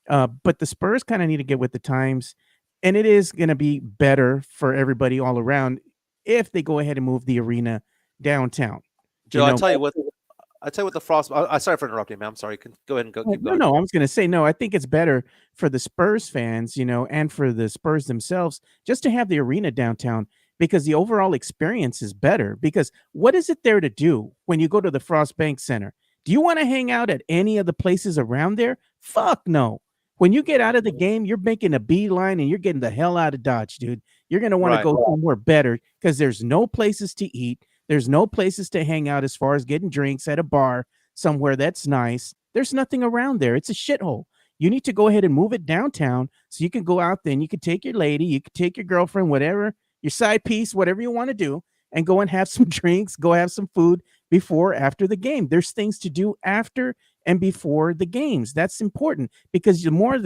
But the Spurs kind of need to get with the times, and it is going to be better for everybody all around if they go ahead and move the arena downtown. Joe, I'll tell you what the Frost. I sorry for interrupting, man. I'm sorry. Go ahead and go. Keep going. No, I was going to say, no, I think it's better for the Spurs fans, and for the Spurs themselves, just to have the arena downtown, because the overall experience is better. Because what is it there to do when you go to the Frostbank Center? Do you want to hang out at any of the places around there? Fuck no. When you get out of the game, you're making a beeline and you're getting the hell out of Dodge, dude. You're going to want to go somewhere better, because there's no places to eat. There's no places to hang out as far as getting drinks at a bar somewhere that's nice. There's nothing around there. It's a shithole. You need to go ahead and move it downtown so you can go out there and you can take your lady, you can take your girlfriend, whatever, your side piece, whatever you want to do, and go and have some drinks, go have some food before, after the game. There's things to do after and before the games. That's important, because the more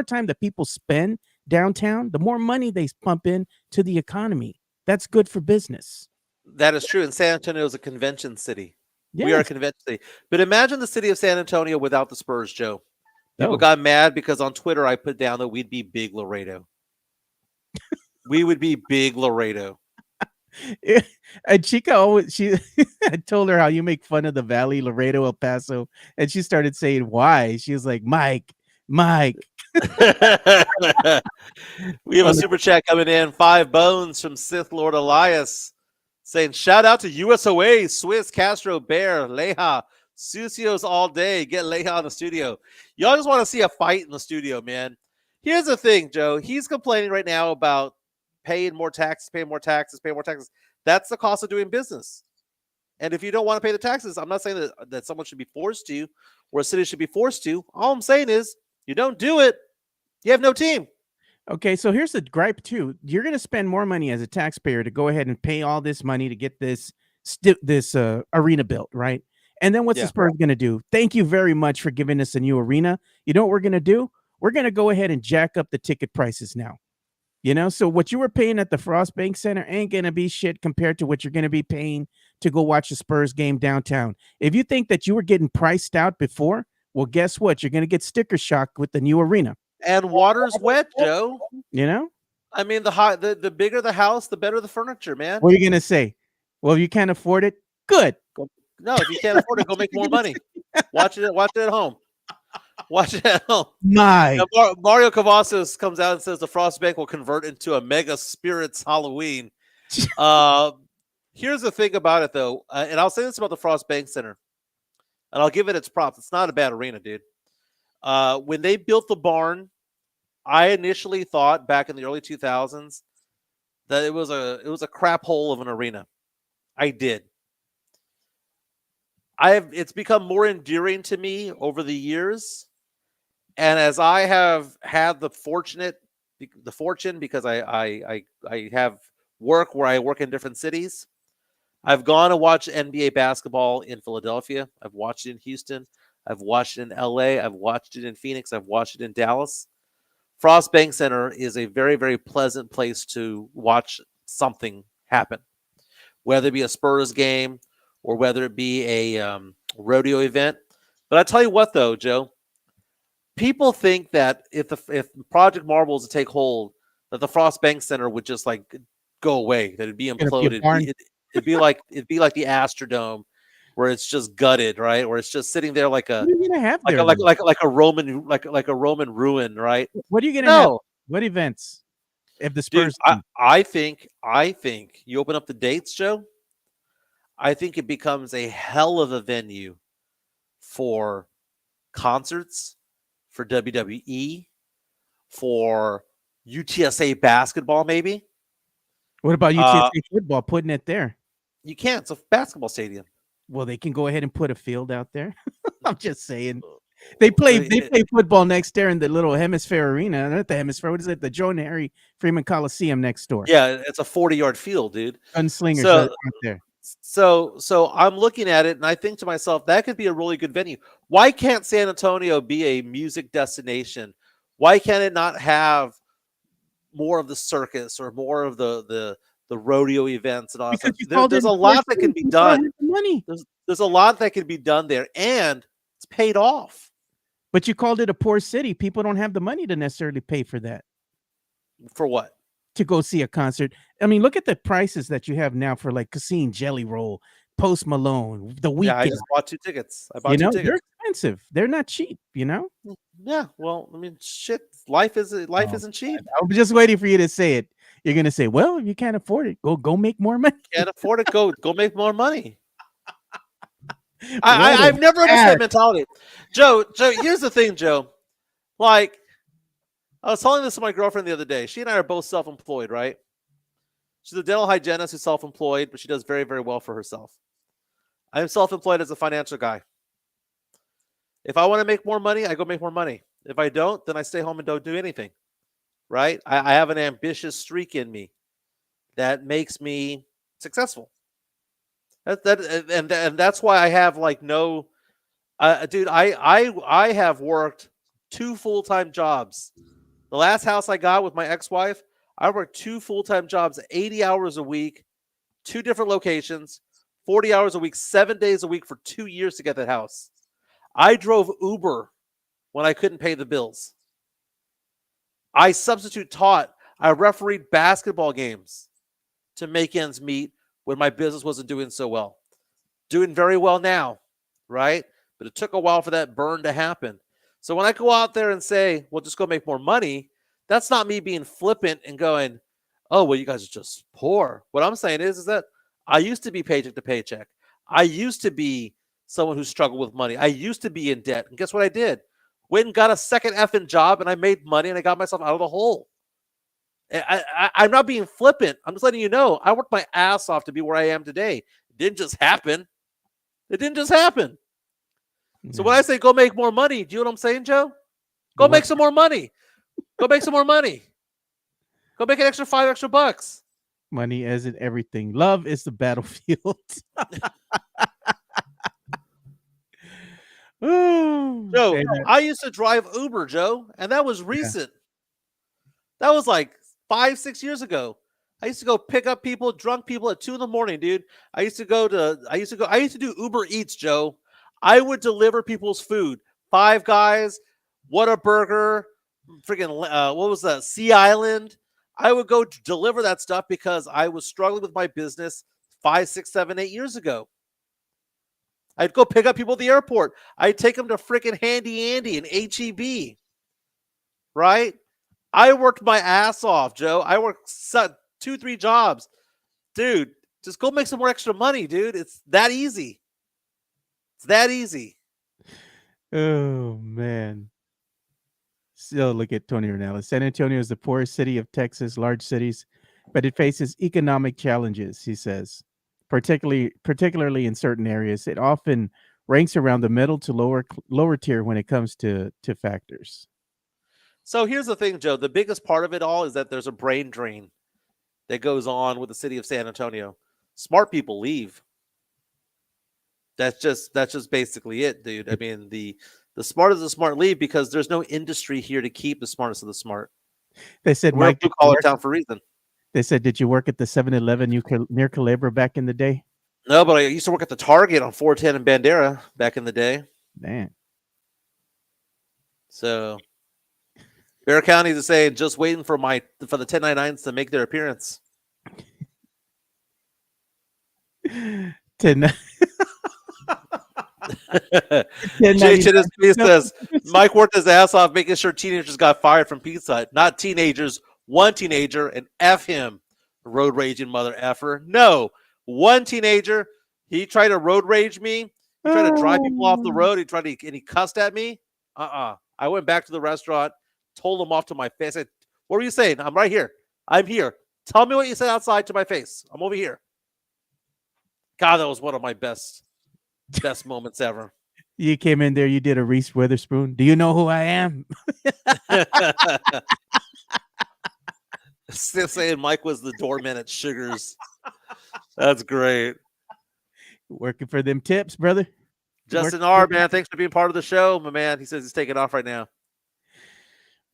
time that people spend downtown, the more money they pump in to the economy. That's good for business. That is true. And San Antonio is a convention city. Yes. We are a convention city. But imagine the city of San Antonio without the Spurs, Joe. People got mad because on Twitter I put down that we'd be big Laredo. We would be big Laredo. And Chica I told her how you make fun of the Valley, Laredo, El Paso, and she started saying why. She was like, Mike. We have a super chat coming in. 5 bones from Sith Lord Elias saying, shout out to USOA, Swiss, Castro, Bear, Leha, Sucios all day. Get Leha in the studio. Y'all just want to see a fight in the studio, man. Here's the thing, Joe. He's complaining right now about paying more taxes. That's the cost of doing business. And if you don't want to pay the taxes, I'm not saying that someone should be forced to or a city should be forced to. All I'm saying is you don't do it, you have no team. Okay, so here's the gripe too. You're going to spend more money as a taxpayer to go ahead and pay all this money to get this arena built, right? And then what's the Yeah. Spurs going to do? Thank you very much for giving us a new arena. You know what we're going to do? We're going to go ahead and jack up the ticket prices now. So what you were paying at the Frost Bank Center ain't going to be shit compared to what you're going to be paying to go watch a Spurs game downtown. If you think that you were getting priced out before, well, guess what? You're going to get sticker shock with the new arena. And water's wet, Joe. I mean, the bigger the house, the better the furniture, man. What are you going to say? Well, if you can't afford it, good. No, if you can't afford it, go make more money. Watch it at home. Watch it at home. My Mario Cavazos comes out and says the Frost Bank will convert into a Mega Spirits Halloween. Here's the thing about it, though, and I'll say this about the Frost Bank Center, and I'll give it its props. It's not a bad arena, dude. When they built the barn, I initially thought back in the early 2000s that it was a crap hole of an arena. I did. It's become more endearing to me over the years, and as I have had the fortune because I have work where I work in different cities. I've gone and watched NBA basketball in Philadelphia. I've watched it in Houston. I've watched it in LA. I've watched it in Phoenix. I've watched it in Dallas. Frost Bank Center is a very, very pleasant place to watch something happen, whether it be a Spurs game or whether it be a rodeo event. But I tell you what, though, Joe, people think that if Project Marble was to take hold, that the Frost Bank Center would just like go away, that it'd be imploded. It'd be like the Astrodome, where it's just gutted, right? Where it's just sitting there like a what are you gonna have there? Like a Roman ruin, right? What are you gonna have? What events? If the Spurs, dude, I think you open up the dates, Joe. I think it becomes a hell of a venue for concerts, for WWE, for UTSA basketball, maybe. What about UTSA football? Putting it there? You can't. It's a basketball stadium. Well, they can go ahead and put a field out there. I'm just saying. They play football next there in the little Hemisphere Arena. Not the Hemisphere. What is it? The Joe and Harry Freeman Coliseum next door. Yeah, it's a 40-yard field, dude. Gunslingers out there. So I'm looking at it and I think to myself, that could be a really good venue. Why can't San Antonio be a music destination? Why can't it not have more of the circus or more of the rodeo events and all that stuff? There's a lot that can be done. There's a lot that can be done there, and it's paid off. But you called it a poor city. People don't have the money to necessarily pay for that. For what? To go see a concert. I mean, look at the prices that you have now for like Cassine Jelly Roll, Post Malone, The Weeknd. Yeah, I just bought 2 tickets. I bought 2 tickets. They're expensive. They're not cheap, Yeah, well, I mean, shit, life isn't cheap. I'm just waiting for you to say it. You're gonna say, well, if you can't afford it, go make more money. Can't afford it, go make more money. I've never understood that mentality. Joe, here's the thing, Joe. Like, I was telling this to my girlfriend the other day. She and I are both self-employed, right? She's a dental hygienist who's self-employed, but she does very, very well for herself. I am self-employed as a financial guy. If I want to make more money, I go make more money. If I don't, then I stay home and don't do anything, right? I have an ambitious streak in me that makes me successful. And that's why I have like no, dude. I have worked 2 full-time jobs. The last house I got with my ex-wife, I worked 2 full-time jobs, 80 hours a week, 2 different locations, 40 hours a week, 7 days a week for 2 years to get that house. I drove Uber when I couldn't pay the bills. I substitute taught. I refereed basketball games to make ends meet when my business wasn't doing so well. Doing very well now, right? But it took a while for that burn to happen. So when I go out there and say, well, just go make more money, that's not me being flippant and going, oh, well, you guys are just poor. What I'm saying is that I used to be paycheck to paycheck. I used to be someone who struggled with money. I used to be in debt. And guess what I did? Went and got a second effing job, and I made money, and I got myself out of the hole. I'm not being flippant. I'm just letting you know I worked my ass off to be where I am today. It didn't just happen. It didn't just happen. So when I say go make more money, do you know what I'm saying, Joe? Go make some more money. Go make some more money. Go make an extra $5 Money isn't everything. Love is the battlefield. Joe, I used to drive Uber, Joe, and that was recent. That was like 5-6 years ago. I used to go pick up people, drunk people at 2 a.m, dude. I used to do Uber Eats, Joe. I would deliver people's food. Five Guys, Whataburger, freaking what was that? Sea Island. I would go deliver that stuff because I was struggling with my business 5, 6, 7, 8 years ago. I'd go pick up people at the airport. I'd take them to freaking Handy Andy and HEB. Right? I worked my ass off, Joe. I worked 2, 3 jobs. Dude, just go make some more extra money, dude. It's that easy. It's that easy. Oh, man. Still look at Tony Ronaldo. San Antonio is the poorest city of Texas, large cities, but it faces economic challenges, he says, particularly in certain areas. It often ranks around the middle to lower tier when it comes to factors. So here's the thing, Joe. The biggest part of it all is that there's a brain drain that goes on with the city of San Antonio. Smart people leave. That's just basically it, dude. I mean, the smart of the smart leave because there's no industry here to keep the smartest of the smart. They said, we're a blue-collar town for a reason. They said, did you work at the 7-Eleven near Culebra back in the day? No, but I used to work at the Target on 410 and Bandera back in the day. Man. So Bear County is saying just waiting for the 1099s to make their appearance. 10. Jay Chinnis says Mike worked his ass off making sure teenagers got fired from Pizza Hut. Not teenagers, one teenager, and F him, road raging mother effer. No, one teenager. He tried to road rage me. He tried to drive people off the road. He cussed at me. I went back to the restaurant, told him off to my face. I said, "What were you saying? I'm right here. I'm here. Tell me what you said outside to my face. I'm over here." God, that was one of my best moments ever. You came in there, you did a Reese Witherspoon. Do you know who I am? Still saying Mike was the doorman at Sugar's. That's great. Working for them tips, brother. Justin R, man, thanks for being part of the show, my man. He says he's taking off right now.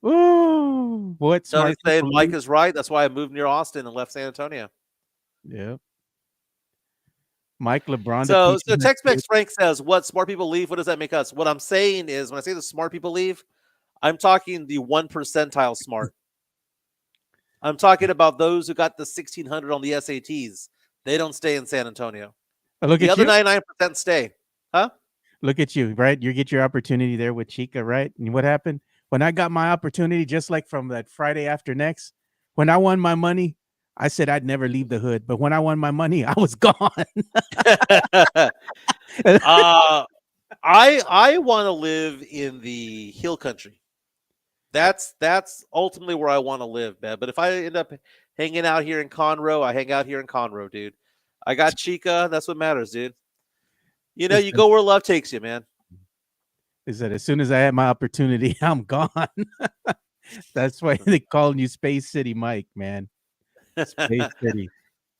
Ooh, what? Tony's saying Mike is right. That's why I moved near Austin and left San Antonio. Yeah. Mike LeBron. So Tex-Mex Frank says, what smart people leave? What does that make us? What I'm saying is when I say the smart people leave, I'm talking the 1 percentile smart. I'm talking about those who got the 1600 on the SATs. They don't stay in San Antonio. The other 99% stay. Huh? Look at you, right? You get your opportunity there with Chica, right? And what happened? When I got my opportunity, just like from that Friday after next, when I won my money, I said I'd never leave the hood, but when I won my money, I was gone. I want to live in the hill country. That's ultimately where I want to live, man. But if I end up hanging out here in Conroe, I hang out here in Conroe, dude. I got Chica. That's what matters, dude. You know, you go where love takes you, man. Is that as soon as I had my opportunity, I'm gone. That's why they calling you Space City Mike, man. Space City.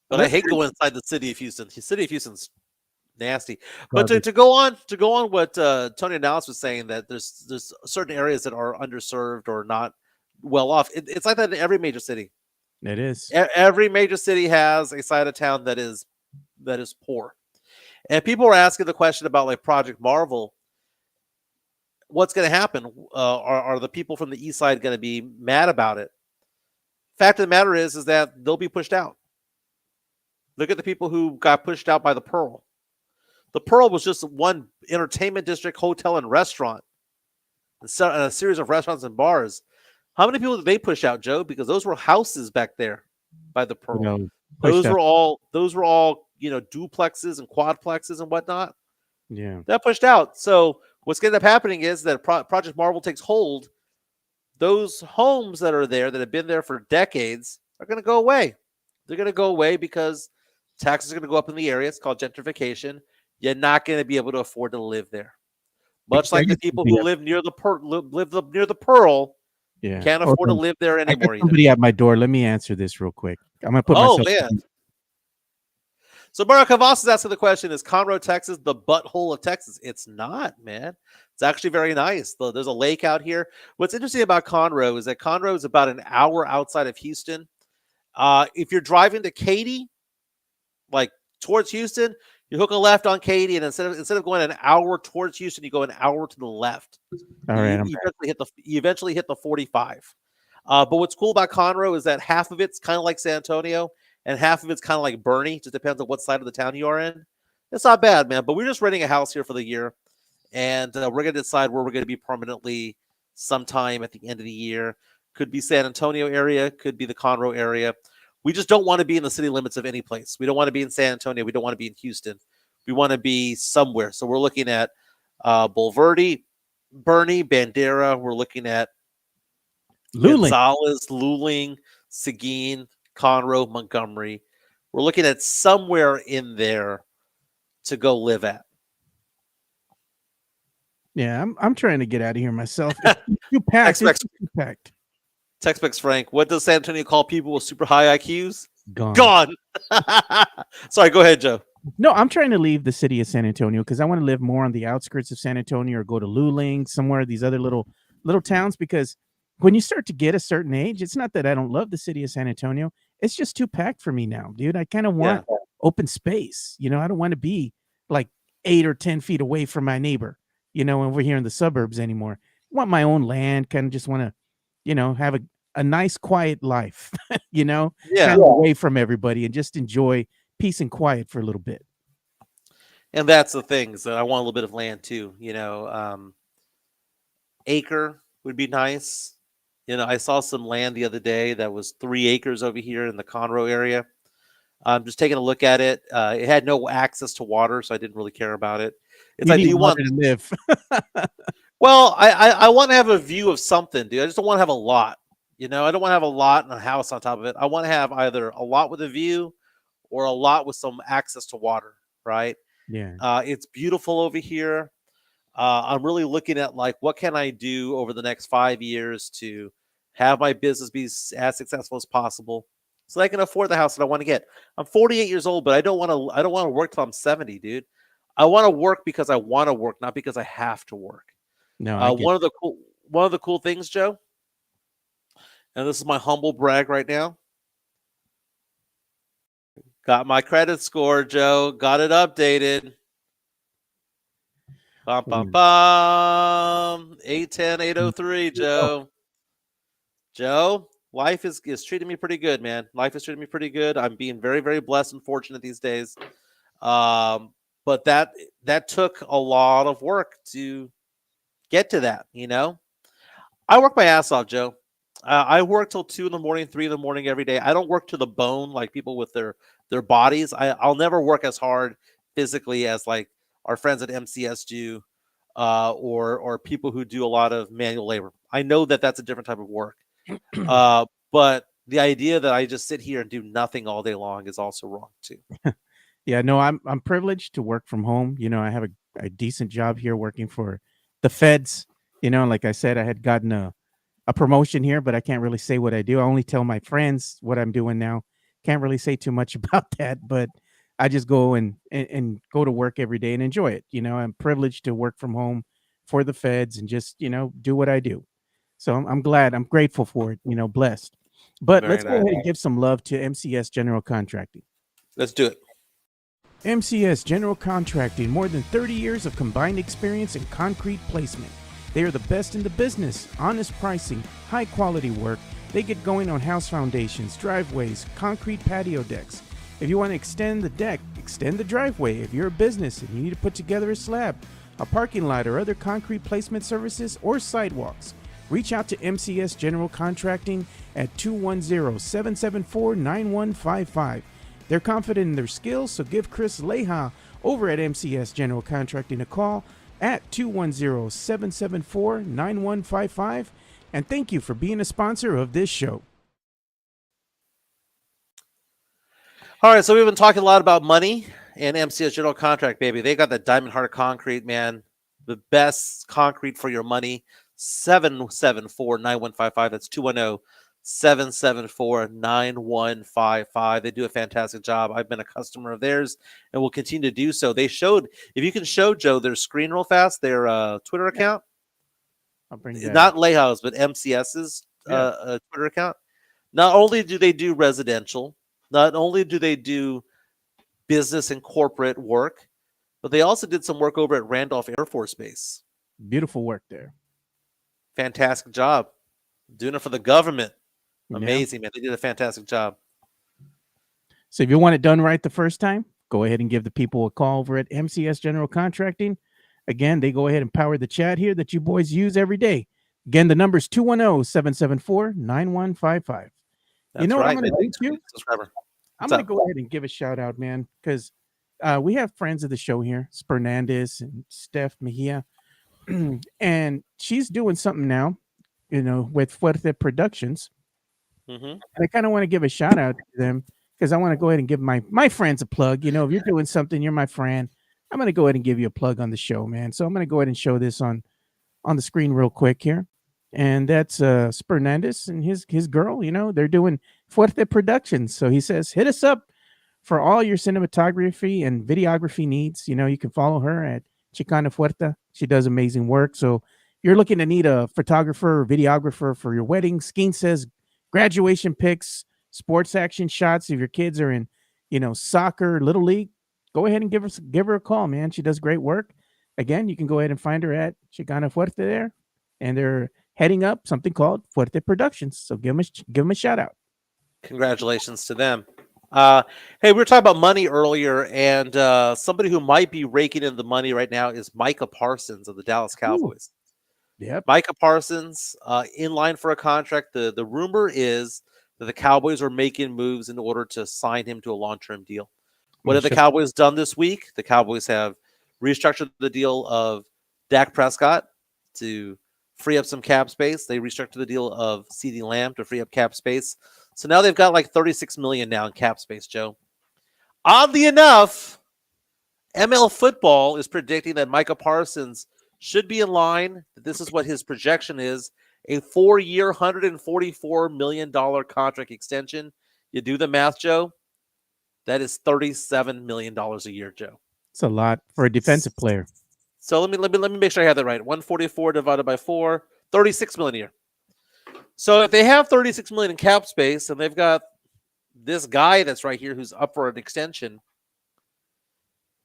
But I hate going inside the city of Houston. The city of Houston's nasty. But to go on what Tony Dallas was saying, that there's certain areas that are underserved or not well off. It's like that in every major city. It is. Every major city has a side of town that is poor. And people are asking the question about like Project Marvel. What's going to happen? Are the people from the east side going to be mad about it? Fact of the matter is that they'll be pushed out. Look at the people who got pushed out by the Pearl. The Pearl was just one entertainment district, hotel, and restaurant. And a series of restaurants and bars. How many people did they push out, Joe? Because those were houses back there by the Pearl. Those were all duplexes and quadplexes and whatnot. Yeah. That pushed out. So what's going to end up happening is that Project Marvel takes hold. Those homes that are there that have been there for decades are going to go away. They're going to go away because Taxes are going to go up in the area. It's called gentrification. You're not going to be able to afford to live there. Much like the people who live near the near the Pearl can't afford to live there I got anymore either. somebody at my door. Let me answer this real quick. I'm gonna put myself. Man. So Barack Havas is asking the question: is Conroe, Texas, the butthole of Texas? It's not, man. It's actually very nice. There's a lake out here. What's interesting about Conroe is that Conroe is about an hour outside of Houston. If you're driving to Katy, like towards Houston, you hook a left on Katy, and instead of going an hour towards Houston, you go an hour to the left. All right, you eventually hit the 45. But what's cool about Conroe is that half of it's kind of like San Antonio, and half of it's kind of like Bernie. Just depends on what side of the town you are in. It's not bad, man. But we're just renting a house here for the year, and we're going to decide where we're going to be permanently sometime at the end of the year. Could be San Antonio area, could be the Conroe area. We just don't want to be in the city limits of any place. We don't want to be in San Antonio. We don't want to be in Houston. We want to be somewhere. So we're looking at Bulverde, Bernie, Bandera. We're looking at Gonzales, Luling, Seguin, Conroe, Montgomery. We're looking at somewhere in there to go live at. Yeah, I'm trying to get out of here myself. It's too packed. It's too packed. Tex-Mex Frank, what does San Antonio call people with super high IQs? Gone. Sorry, go ahead, Joe. No, I'm trying to leave the city of San Antonio because I want to live more on the outskirts of San Antonio or go to Luling, somewhere, these other little towns, because when you start to get a certain age, it's not that I don't love the city of San Antonio. It's just too packed for me now, dude. I kind of want open space. I don't want to be like 8 or 10 feet away from my neighbor, over here in the suburbs anymore. I want my own land, kind of just want to, have a nice, quiet life, kind of away from everybody and just enjoy peace and quiet for a little bit. And that's the thing. So I want a little bit of land too, acre would be nice. I saw some land the other day that was 3 acres over here in the Conroe area. I'm just taking a look at it. It had no access to water, so I didn't really care about it. I do want to live. Well, I want to have a view of something, dude. I just don't want to have a lot. I don't want to have a lot and a house on top of it. I want to have either a lot with a view or a lot with some access to water, right? Yeah. It's beautiful over here. I'm really looking at what can I do over the next 5 years to have my business be as successful as possible so that I can afford the house that I want to get. I'm 48 years old, but I don't want to work till I'm 70, dude. I want to work because I want to work, not because I have to work. No, one of the cool things, Joe, and this is my humble brag right now. Got my credit score, Joe. Got it updated. Bum, bum, bum. 810, 803, Joe. Joe, life is treating me pretty good, man. Life is treating me pretty good. I'm being very, very blessed and fortunate these days. But that took a lot of work to get to that, I work my ass off, Joe. I work till 2 in the morning, 3 in the morning every day. I don't work to the bone like people with their bodies. I'll never work as hard physically as like our friends at MCS do, or people who do a lot of manual labor. I know that that's a different type of work. But the idea that I just sit here and do nothing all day long is also wrong too. Yeah, no, I'm privileged to work from home. I have a decent job here working for the feds. Like I said, I had gotten a promotion here, but I can't really say what I do. I only tell my friends what I'm doing now. Can't really say too much about that, but I just go and go to work every day and enjoy it. I'm privileged to work from home for the feds and just, do what I do. So I'm glad, I'm grateful for it, blessed. But let's go ahead and give some love to MCS General Contracting. Let's do it. MCS General Contracting, more than 30 years of combined experience in concrete placement. They are the best in the business, honest pricing, high quality work. They get going on house foundations, driveways, concrete patio decks. If you want to extend the deck, extend the driveway. If you're a business and you need to put together a slab, a parking lot, or other concrete placement services or sidewalks, reach out to MCS General Contracting at 210-774-9155. They're confident in their skills, so give Chris Leha over at MCS General Contracting a call at 210-774-9155. And thank you for being a sponsor of this show. All right, so we've been talking a lot about money and MCS General Contract, baby. They got the Diamond Heart Concrete, man. The best concrete for your money. 774-9155. That's 210-774-9155. They do a fantastic job. I've been a customer of theirs and will continue to do so. They showed, if you can show Joe their screen real fast, their Twitter account. I'll bring that Not up. Lehow's, but MCS's Twitter account. Not only do they do residential, not only do they do business and corporate work, but they also did some work over at Randolph Air Force Base. Beautiful work there. Fantastic job. Doing it for the government. Yeah. Amazing, man. They did a fantastic job. So if you want it done right the first time, go ahead and give the people a call over at MCS General Contracting. Again, they go ahead and power the chat here that you boys use every day. Again, the number is 210-774-9155. That's You know what right, I'm going to man. do too? Subscriber. I'm What's going to up? go ahead and give a shout out, man, because we have friends of the show here, Spernandez and Steph Mejia, and she's doing something now, with Fuerte Productions. Mm-hmm. And I kind of want to give a shout out to them because I want to go ahead and give my friends a plug. If you're doing something, you're my friend. I'm going to go ahead and give you a plug on the show, man. So I'm going to go ahead and show this on the screen real quick here. And that's Spernandez and his girl. They're doing Fuerte Productions. So he says, hit us up for all your cinematography and videography needs. You can follow her at Chicana Fuerte. She does amazing work. So you're looking to need a photographer or videographer for your wedding, skiing says, graduation pics, sports action shots. If your kids are in, soccer, little league, go ahead and give her a call, man. She does great work. Again, you can go ahead and find her at Chicana Fuerte there, and they're heading up something called Fuerte Productions. So give them a shout out. Congratulations to them. Hey, we were talking about money earlier, and somebody who might be raking in the money right now is Micah Parsons of the Dallas Cowboys. Yep. Micah Parsons in line for a contract. The rumor is that the Cowboys are making moves in order to sign him to a long-term deal. What have the Cowboys done this week? The Cowboys have restructured the deal of Dak Prescott to free up some cap space. They restructured the deal of CeeDee Lamb to free up cap space. So now they've got like $36 million now in cap space, Joe. Oddly enough, ML Football is predicting that Micah Parsons should be in line. This is what his projection is: a 4-year, $144 million contract extension. You do the math, Joe. That is $37 million a year, Joe. It's a lot for a defensive player. So let me make sure I have that right. 144 divided by 4, 36 million a year. So if they have 36 million in cap space and they've got this guy that's right here who's up for an extension,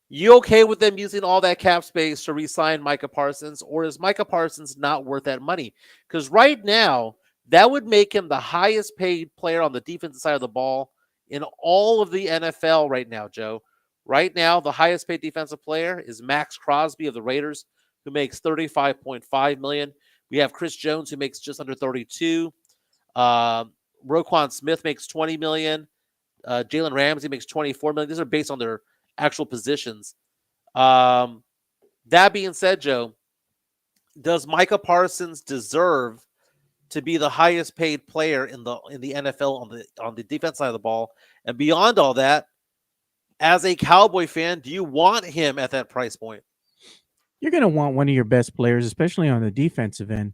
you okay with them using all that cap space to re-sign Micah Parsons, or is Micah Parsons not worth that money? Because right now, that would make him the highest paid player on the defensive side of the ball in all of the NFL right now, Joe. Right now, the highest paid defensive player is Max Crosby of the Raiders, who makes $35.5 million. We have Chris Jones, who makes just under 32. Roquan Smith makes $20 million. Jalen Ramsey makes $24 million. These are based on their actual positions. That being said, Joe, does Micah Parsons deserve to be the highest paid player in the NFL on the defense side of the ball? And beyond all that, as a Cowboy fan, do you want him at that price point? You're going to want one of your best players, especially on the defensive end,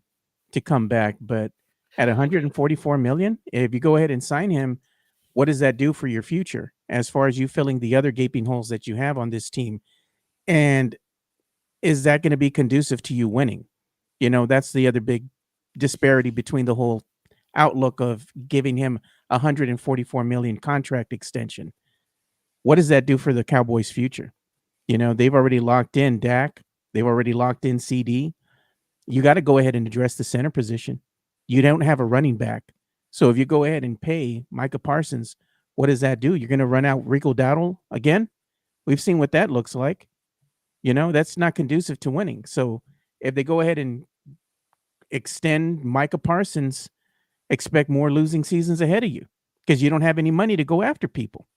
to come back. But at 144 million, if you go ahead and sign him, what does that do for your future as far as you filling the other gaping holes that you have on this team? And is that going to be conducive to you winning? That's the other big disparity between the whole outlook of giving him 144 million contract extension. What does that do for the Cowboys' future? They've already locked in Dak. They've already locked in CD. You got to go ahead and address the center position. You don't have a running back. So if you go ahead and pay Micah Parsons, what does that do? You're going to run out Rico Dowdle again? We've seen what that looks like. That's not conducive to winning. So if they go ahead and extend Micah Parsons, expect more losing seasons ahead of you because you don't have any money to go after people.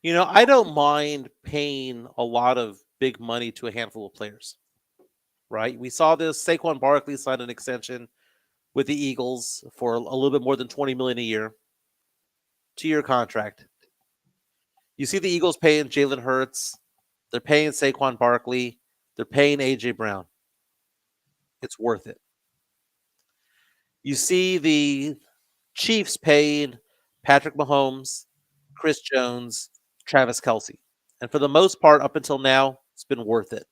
I don't mind paying a lot of big money to a handful of players, right? We saw this. Saquon Barkley signed an extension with the Eagles for a little bit more than $20 million a year, 2-year contract. You see the Eagles paying Jalen Hurts. They're paying Saquon Barkley. They're paying A.J. Brown. It's worth it. You see the Chiefs paying Patrick Mahomes, Chris Jones, Travis Kelce. And for the most part, up until now, it's been worth it.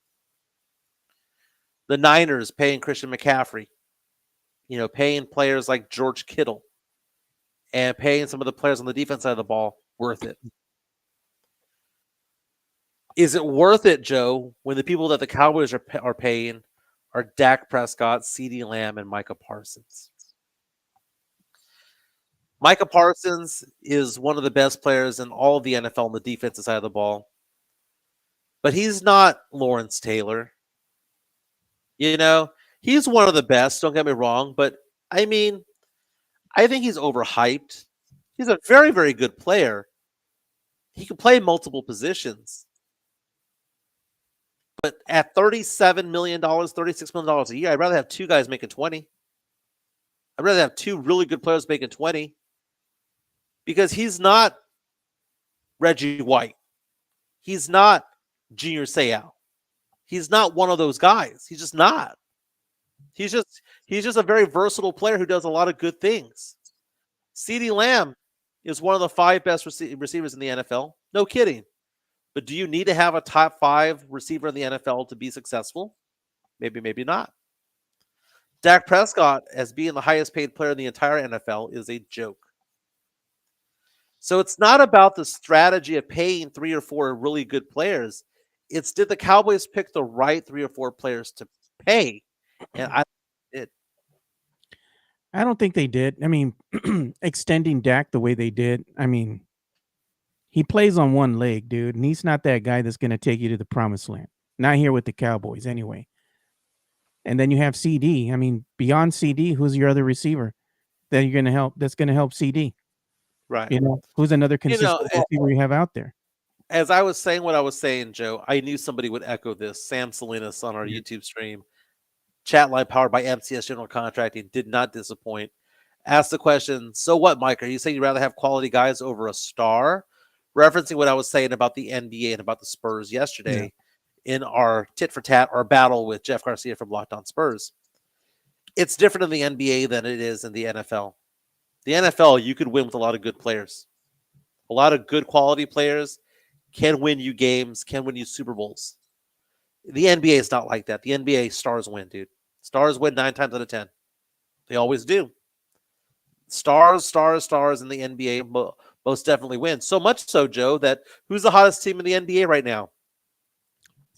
The Niners paying Christian McCaffrey, paying players like George Kittle and paying some of the players on the defense side of the ball, worth it. Is it worth it, Joe, when the people that the Cowboys are paying are Dak Prescott, CeeDee Lamb, and Micah Parsons? Micah Parsons is one of the best players in all of the NFL on the defensive side of the ball. But he's not Lawrence Taylor. He's one of the best, don't get me wrong. But, I mean, I think he's overhyped. He's a very, very good player. He can play multiple positions. But at $37 million, $36 million a year, I'd rather have two guys making 20. I'd rather have two really good players making 20. Because he's not Reggie White. He's not Junior Seau. He's not one of those guys. He's just not. He's just a very versatile player who does a lot of good things. CeeDee Lamb is one of the 5 best receivers in the NFL. No kidding. But do you need to have a top 5 receiver in the NFL to be successful? Maybe, maybe not. Dak Prescott, as being the highest paid player in the entire NFL, is a joke. So it's not about the strategy of paying 3 or 4 really good players. It's did the Cowboys pick the right 3 or 4 players to pay? And I don't think they did. I mean, extending Dak the way they did, I mean, he plays on one leg, dude, and he's not that guy that's going to take you to the promised land. Not here with the Cowboys, anyway. And then you have CD. I mean, beyond CD, who's your other receiver that you're going to help? That's going to help CD, right? Who's another consistent receiver you have out there? As I was saying what I was saying, Joe, I knew somebody would echo this. Sam Salinas on our YouTube stream, chat line powered by MCS General Contracting, did not disappoint. Asked the question, so what, Mike? Are you saying you'd rather have quality guys over a star? Referencing what I was saying about the NBA and about the Spurs yesterday in our tit for tat, our battle with Jeff Garcia from Locked On Spurs. It's different in the NBA than it is in the NFL. The NFL, you could win with a lot of good players. A lot of good quality players can win you games, can win you Super Bowls. The NBA is not like that. The NBA, stars win, dude. Stars win 9 times out of 10. They always do. Stars in the NBA most definitely win. So much so, Joe, that who's the hottest team in the NBA right now?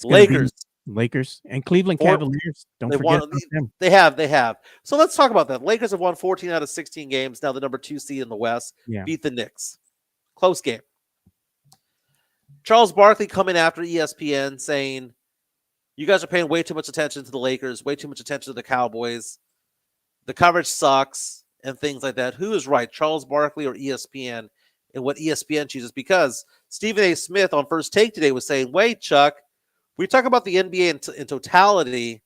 Lakers. Lakers and Cleveland Cavaliers. Don't forget about them. They have. So let's talk about that. Lakers have won 14 out of 16 games. Now the number 2 seed in the West. Beat the Knicks. Close game. Charles Barkley coming after ESPN saying, you guys are paying way too much attention to the Lakers, way too much attention to the Cowboys. The coverage sucks and things like that. Who is right, Charles Barkley or ESPN, and what ESPN chooses? Because Stephen A. Smith on First Take today was saying, wait, Chuck, we talk about the NBA in totality,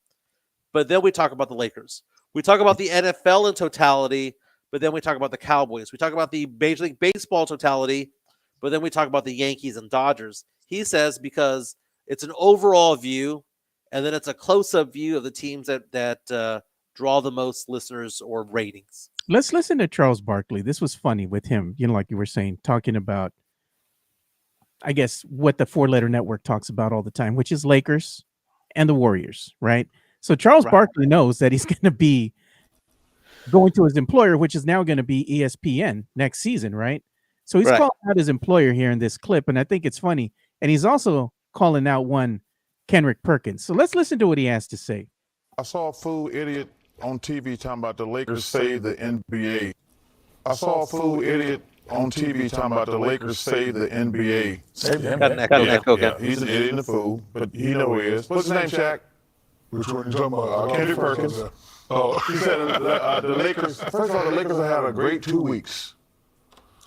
but then we talk about the Lakers. We talk about the NFL in totality, but then we talk about the Cowboys. We talk about the Major League Baseball totality, but then we talk about the Yankees and Dodgers. He says because it's an overall view, and then it's a close-up view of the teams that draw the most listeners or ratings. Let's listen to Charles Barkley. This was funny with him, like you were saying, talking about, I guess, what the 4-letter network talks about all the time, which is Lakers and the Warriors, right? So Charles Barkley knows that he's going to be going to his employer, which is now going to be ESPN next season, right? So he's calling out his employer here in this clip, and I think it's funny. And he's also calling out one Kenrick Perkins. So let's listen to what he has to say. I saw a fool idiot on TV talking about the Lakers save the NBA. I saw a fool idiot on TV talking about the Lakers save the NBA. Save the NBA? Yeah, he's an idiot and a fool, but he know who he is. What's his name, Shaq? Which one are you talking about? Kenrick Perkins. Oh, he said the Lakers, first of all, the Lakers have had a great 2 weeks.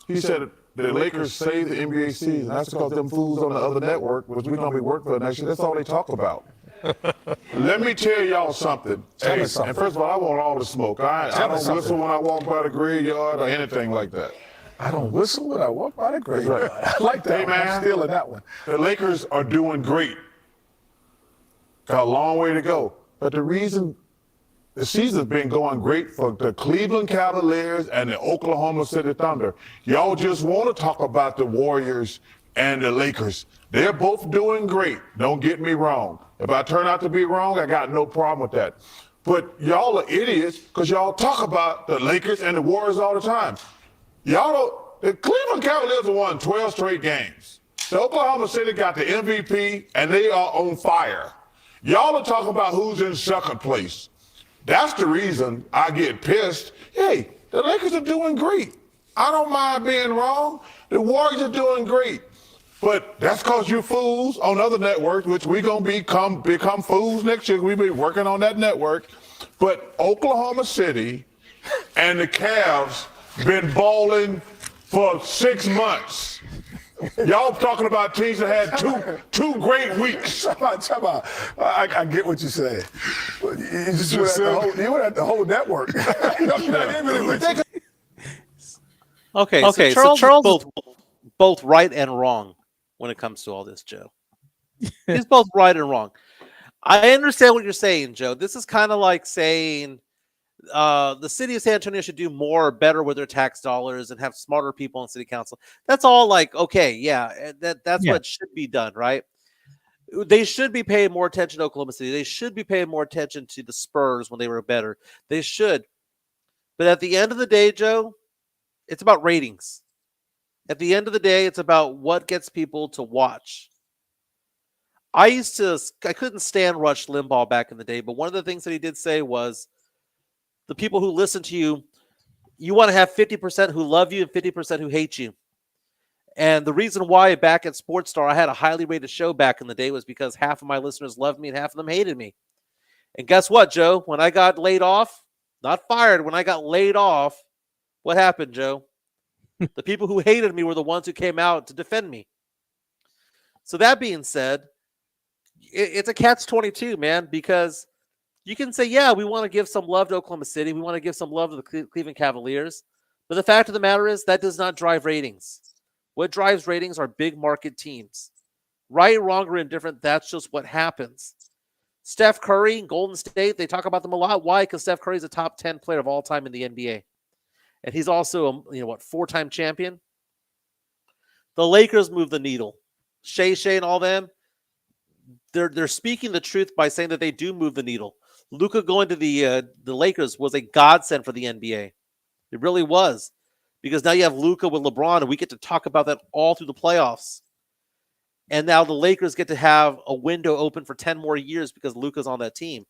He said the Lakers saved the NBA season. That's because them fools on the other network, which we're going to be working for next year, that's all they talk about. Let me tell y'all something. And first of all, I want all the smoke. I don't whistle when I walk by the graveyard or anything like that. I don't whistle when I walk by the grave. Right. I like that. Hey, one. I'm man. stealing that one. The Lakers are doing great. Got a long way to go. But the reason the season's been going great for the Cleveland Cavaliers and the Oklahoma City Thunder. Y'all just want to talk about the Warriors and the Lakers. They're both doing great. Don't get me wrong. If I turn out to be wrong, I got no problem with that. But y'all are idiots because y'all talk about the Lakers and the Warriors all the time. Y'all don't. The Cleveland Cavaliers have won 12 straight games. The Oklahoma City got the MVP and they are on fire. Y'all are talking about who's in second place. That's the reason I get pissed. Hey, the Lakers are doing great. I don't mind being wrong. The Warriors are doing great. But that's because you fools on other networks, which we're going to become fools next year. We'll be working on that network. But Oklahoma City and the Cavs been balling for 6 months. Y'all talking about teams that had two great weeks. Time out. I get what you're saying. You just went at the whole network. Okay, so Charles is both right and wrong when it comes to all this, Joe. He's both right and wrong. I understand what you're saying, Joe. This is kind of like saying the city of San Antonio should do more or better with their tax dollars and have smarter people on city council. That's all like, okay, yeah, that's what should be done, right? They should be paying more attention to Oklahoma City. They should be paying more attention to the Spurs when they were better. They should. But at the end of the day, Joe, it's about ratings. At the end of the day, it's about what gets people to watch. I couldn't stand Rush Limbaugh back in the day, but one of the things that he did say was the people who listen to you, you want to have 50% who love you and 50% who hate you. And the reason why back at Sports Star, I had a highly rated show back in the day was because half of my listeners loved me and half of them hated me. And guess what, Joe? When I got laid off, not fired, when I got laid off, what happened, Joe? The people who hated me were the ones who came out to defend me. So that being said, it's a catch-22, man, because you can say, yeah, we want to give some love to Oklahoma City. We want to give some love to the Cleveland Cavaliers. But the fact of the matter is that does not drive ratings. What drives ratings are big market teams. Right, wrong, or indifferent, that's just what happens. Steph Curry, Golden State, they talk about them a lot. Why? Because Steph Curry is a top 10 player of all time in the NBA. And he's also a 4-time champion. The Lakers move the needle. Shea and all them, they're speaking the truth by saying that they do move the needle. Luka going to the Lakers was a godsend for the NBA. It really was. Because now you have Luka with LeBron, and we get to talk about that all through the playoffs. And now the Lakers get to have a window open for 10 more years because Luka's on that team.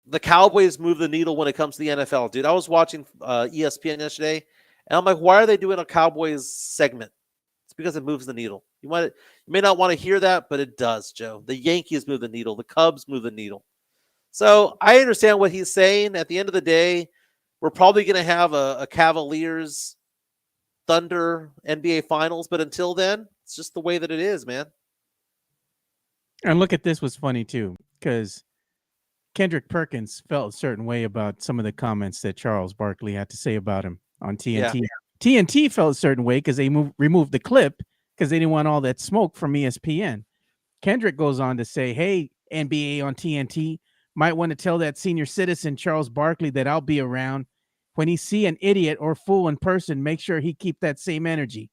The Cowboys move the needle when it comes to the NFL. Dude, I was watching ESPN yesterday, and I'm like, why are they doing a Cowboys segment? It's because it moves the needle. You may not want to hear that, but it does, Joe. The Yankees move the needle. The Cubs move the needle. So I understand what he's saying. At the end of the day, we're probably going to have a Cavaliers Thunder NBA Finals, but until then, it's just the way that it is, man. And look at this was funny too, because Kendrick Perkins felt a certain way about some of the comments that Charles Barkley had to say about him on TNT. Yeah. TNT felt a certain way because they removed the clip because they didn't want all that smoke from ESPN. Kendrick goes on to say, hey, NBA on TNT, might want to tell that senior citizen, Charles Barkley, that I'll be around. When he see an idiot or fool in person, make sure he keep that same energy.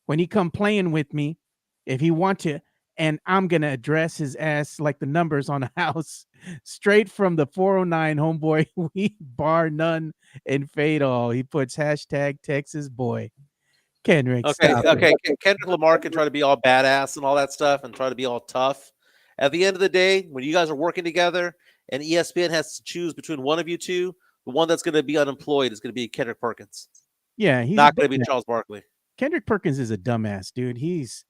When he come playing with me, if he want to, and I'm going to address his ass like the numbers on a house, straight from the 409 homeboy, we bar none and fade all. He puts hashtag Texas boy. Kendrick, okay. Kendrick Lamar can try to be all badass and all that stuff and try to be all tough. At the end of the day, when you guys are working together and ESPN has to choose between one of you two, the one that's going to be unemployed is going to be Kendrick Perkins. Yeah, he's not going to be Charles Barkley. Kendrick Perkins is a dumbass, dude. His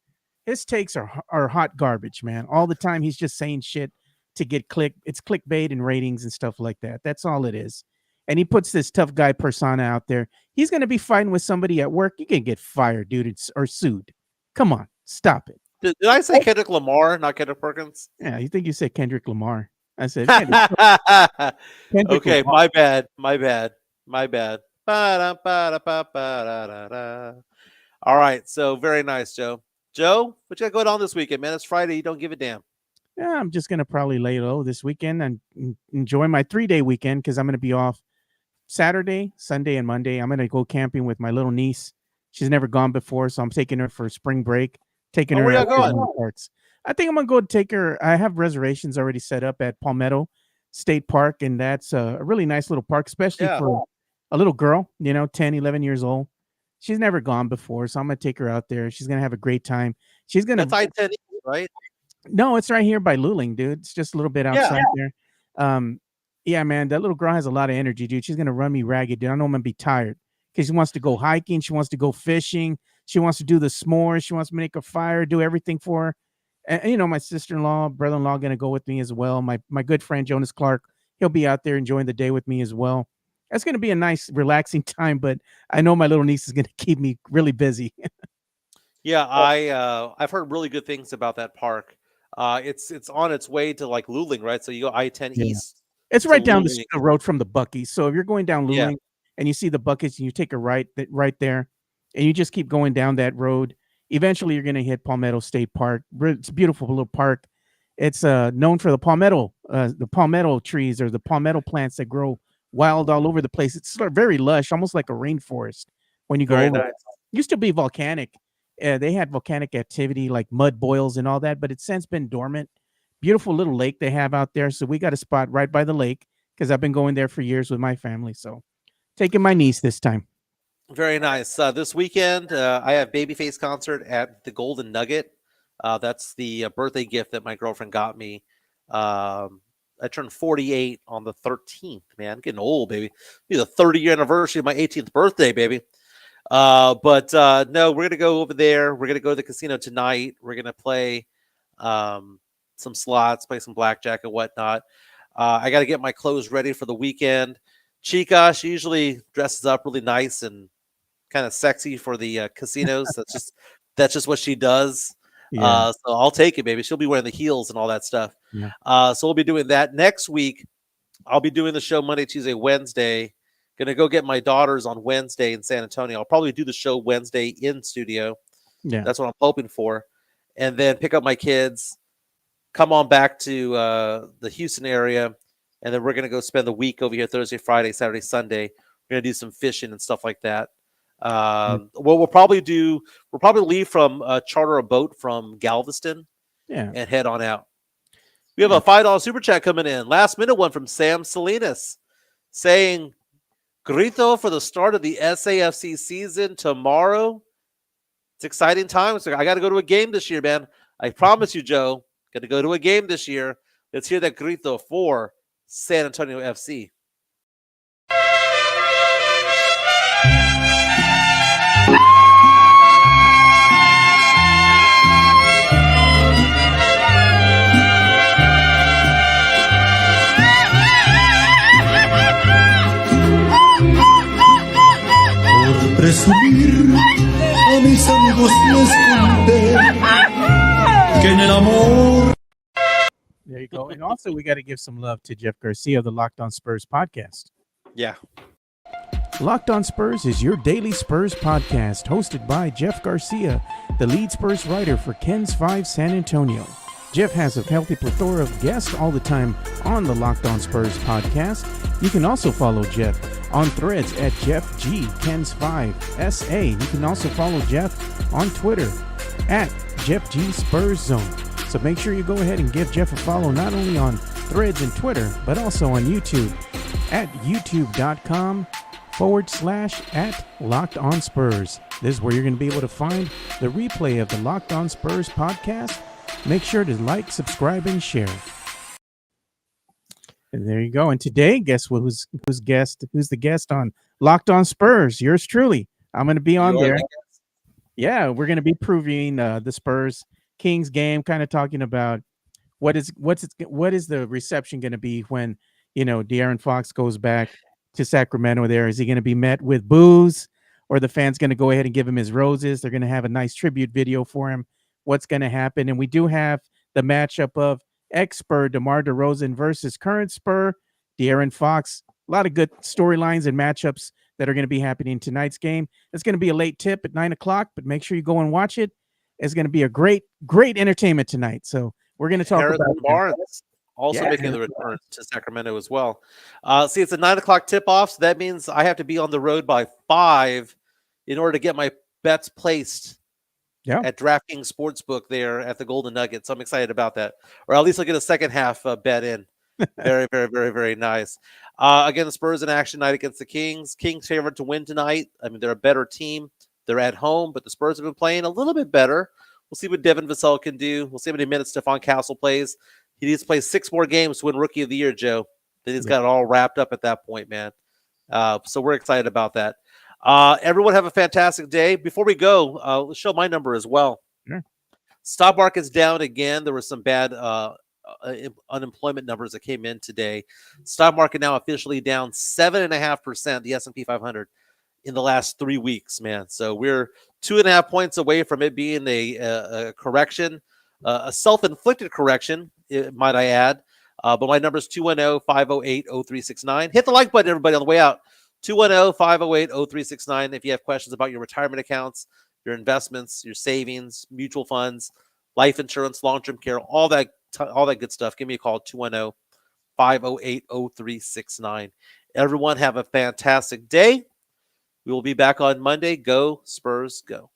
takes are hot garbage, man. All the time he's just saying shit to get it's clickbait and ratings and stuff like that. That's all it is. And he puts this tough guy persona out there. He's going to be fighting with somebody at work. You can get fired, dude, or sued. Come on, stop it. Did I say Kendrick Lamar, not Kendrick Perkins? Yeah, you think you said Kendrick Lamar. I said Kendrick okay, Lamar. My bad. Ba-da-ba-da-ba-ba-da-da-da. All right, so very nice, Joe. Joe, what you got going on this weekend, man? It's Friday. You don't give a damn. Yeah, I'm just gonna probably lay low this weekend and enjoy my 3-day weekend because I'm gonna be off Saturday, Sunday, and Monday. I'm gonna go camping with my little niece. She's never gone before, so I'm taking her for spring break. Taking Oh, her where y'all out to going? the parks. I think I'm gonna go take her. I have reservations already set up at Palmetto State Park, and that's a really nice little park, especially Yeah. for a little girl, 10, 11 years old. She's never gone before, so I'm gonna take her out there. She's gonna have a great time. She's gonna That's I-10, right? No, it's right here by Luling, dude. It's just a little bit Yeah. outside there. Yeah, man, that little girl has a lot of energy, dude. She's gonna run me ragged, dude. I know I'm gonna be tired because she wants to go hiking, she wants to go fishing, she wants to do the s'mores, she wants to make a fire, do everything for her. And my sister-in-law, brother-in-law, gonna go with me as well. My good friend Jonas Clark, he'll be out there enjoying the day with me as well. That's gonna be a nice, relaxing time, but I know my little niece is gonna keep me really busy. Yeah, I've heard really good things about that park. It's on its way to like Luling, right? So you go I-10 Yeah. east It's to right down Luling. the road from the Buc-ee's. So if you're going down Yeah. Luling and you see the Buc-ee's and you take a right there, and you just keep going down that road, eventually you're going to hit Palmetto State Park. It's a beautiful little park. It's known for the palmetto trees or the palmetto plants that grow wild all over the place. It's sort of very lush, almost like a rainforest when you go Very over. nice. Used to be volcanic. They had volcanic activity like mud boils and all that, but it's since been dormant. Beautiful little lake they have out there. So we got a spot right by the lake because I've been going there for years with my family. So taking my niece this time. Very nice. This weekend, I have Babyface concert at the Golden Nugget. That's the birthday gift that my girlfriend got me. I turned 48 on the 13th, man. I'm getting old, baby. It'll be the 30-year anniversary of my 18th birthday, baby. But no, we're gonna go over there. We're gonna go to the casino tonight. We're gonna play some slots, play some blackjack and whatnot. I got to get my clothes ready for the weekend. Chica, she usually dresses up really nice and kind of sexy for the casinos. That's just what she does. Yeah. So I'll take it, baby. She'll be wearing the heels and all that stuff. Yeah. So we'll be doing that next week. I'll be doing the show Monday, Tuesday, Wednesday. Gonna go get my daughters on Wednesday in San Antonio. I'll probably do the show Wednesday in studio. Yeah. That's what I'm hoping for. And then pick up my kids, come on back to the Houston area, and then we're gonna go spend the week over here Thursday, Friday, Saturday, Sunday. We're gonna do some fishing and stuff like that. What we'll probably leave from charter a boat from Galveston Yeah. and head on out. We have a $5 super chat coming in. Last minute one from Sam Salinas saying, Grito for the start of the SAFC season tomorrow. It's exciting times. I got to go to a game this year, man. I promise you, Joe. Got to go to a game this year. Let's hear that grito for San Antonio FC. Por presumir a mis amigos les conté que en el amor. There you go. And also, we got to give some love to Jeff Garcia of the Locked On Spurs podcast. Yeah. Locked On Spurs is your daily Spurs podcast, hosted by Jeff Garcia, the lead Spurs writer for Ken's 5 San Antonio. Jeff has a healthy plethora of guests all the time on the Locked On Spurs podcast. You can also follow Jeff on threads at Jeff G Ken's 5 SA. You can also follow Jeff on Twitter at Jeff G Spurs Zone. So make sure you go ahead and give Jeff a follow not only on threads and Twitter, but also on YouTube at youtube.com/@Locked On Spurs. This is where you're going to be able to find the replay of the Locked On Spurs podcast. Make sure to like, subscribe, and share. And there you go. And today, guess what? Who's the guest on Locked On Spurs? Yours truly. I'm going to be on there. Yeah, we're going to be previewing the Spurs Kings game, kind of talking about what is the reception going to be when De'Aaron Fox goes back to Sacramento. There, is he going to be met with boos, or the fans going to go ahead and give him his roses? They're going to have a nice tribute video for him. What's going to happen? And we do have the matchup of ex-Spur DeMar DeRozan versus current Spur De'Aaron Fox. A lot of good storylines and matchups that are going to be happening in tonight's game. It's going to be a late tip at 9 o'clock, but make sure you go and watch it. It's going to be a great entertainment tonight. So we're going to talk Harrison about Barnes also Yeah, making the Harrison return to Sacramento as well. See, it's a 9 o'clock tip off, so that means I have to be on the road by 5 in order to get my bets placed at DraftKings Sportsbook there at the Golden Nugget. So I'm excited about that, or at least I'll get a second half bet in. Very, very, very, very nice. Again, the Spurs in action tonight against the Kings. Kings favored to win tonight. I mean, they're a better team. They're at home, but the Spurs have been playing a little bit better. We'll see what Devin Vassell can do. We'll see how many minutes Stephon Castle plays. He needs to play 6 more games to win Rookie of the Year, Joe. Then he's got it all wrapped up at that point, man. So we're excited about that. Everyone have a fantastic day. Before we go, let's show my number as well. Sure. Stock market's down again. There were some bad unemployment numbers that came in today. Stock market now officially down 7.5%, the S&P 500 in the last 3 weeks, man. So we're 2.5 points away from it being a correction, a self-inflicted correction, might I add. But my number is 210-508-0369. Hit the like button, everybody, on the way out. 210-508-0369. If you have questions about your retirement accounts, your investments, your savings, mutual funds, life insurance, long-term care, all that good stuff, give me a call, 210-508-0369. Everyone have a fantastic day. We will be back on Monday. Go Spurs, go.